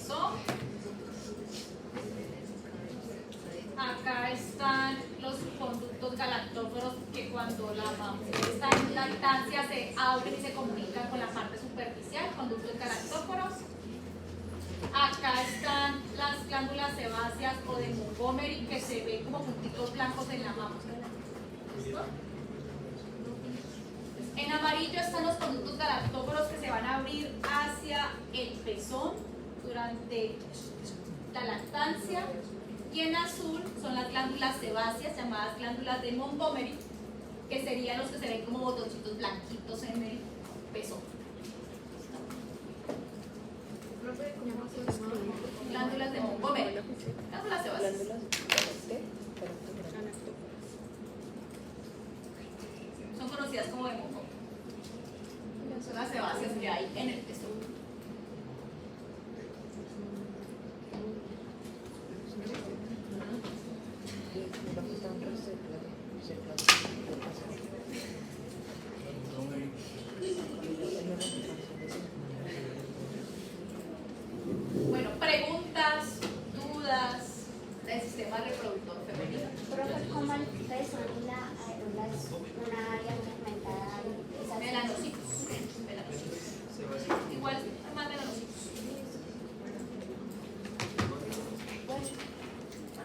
A: pezón. Acá están los conductos galactóforos que cuando la mamá está en lactancia se abren y se comunican con la parte superficial, conductos galactóforos. Acá están las glándulas sebáceas o de Montgomery que se ven como puntitos blancos en la mama. ¿Listo? En amarillo están los conductos galactóforos que se van a abrir hacia el pezón durante la lactancia. Y en azul son las glándulas sebáceas, llamadas glándulas de Montgomery, que serían los que se ven como botoncitos blanquitos en el pezón. Glándulas de Montgomery. Glándulas sebáceas. Son conocidas como de Montgomery. Son las sebáceas que hay en el pezón. Bueno, preguntas, dudas del sistema reproductor femenino.
B: Profe, ¿cómo el pezón y la areola es una área fragmentada?
A: Melanocitos. Igual más melanocitos.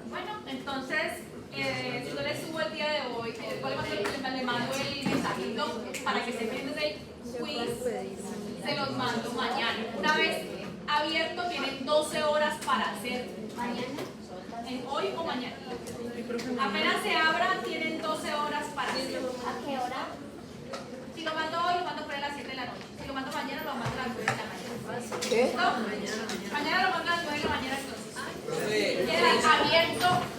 A: Bueno, entonces, yo les subo el día de hoy, le mando el mensajito para que se metan del quiz, se los mando mañana. Una vez abierto, tienen 12 horas para hacer.
B: ¿Mañana?
A: Hoy o mañana. Apenas se abra, tienen 12 horas para hacer.
B: ¿A qué hora?
A: Si lo mando hoy, lo mando por ahí a las 7 de la noche. Si lo mando mañana, lo mando a las 9 de la mañana.
D: ¿Qué?
A: ¿Listo? Mañana lo mando a las 9 de la mañana entonces.
C: Profe,
A: Queda abierto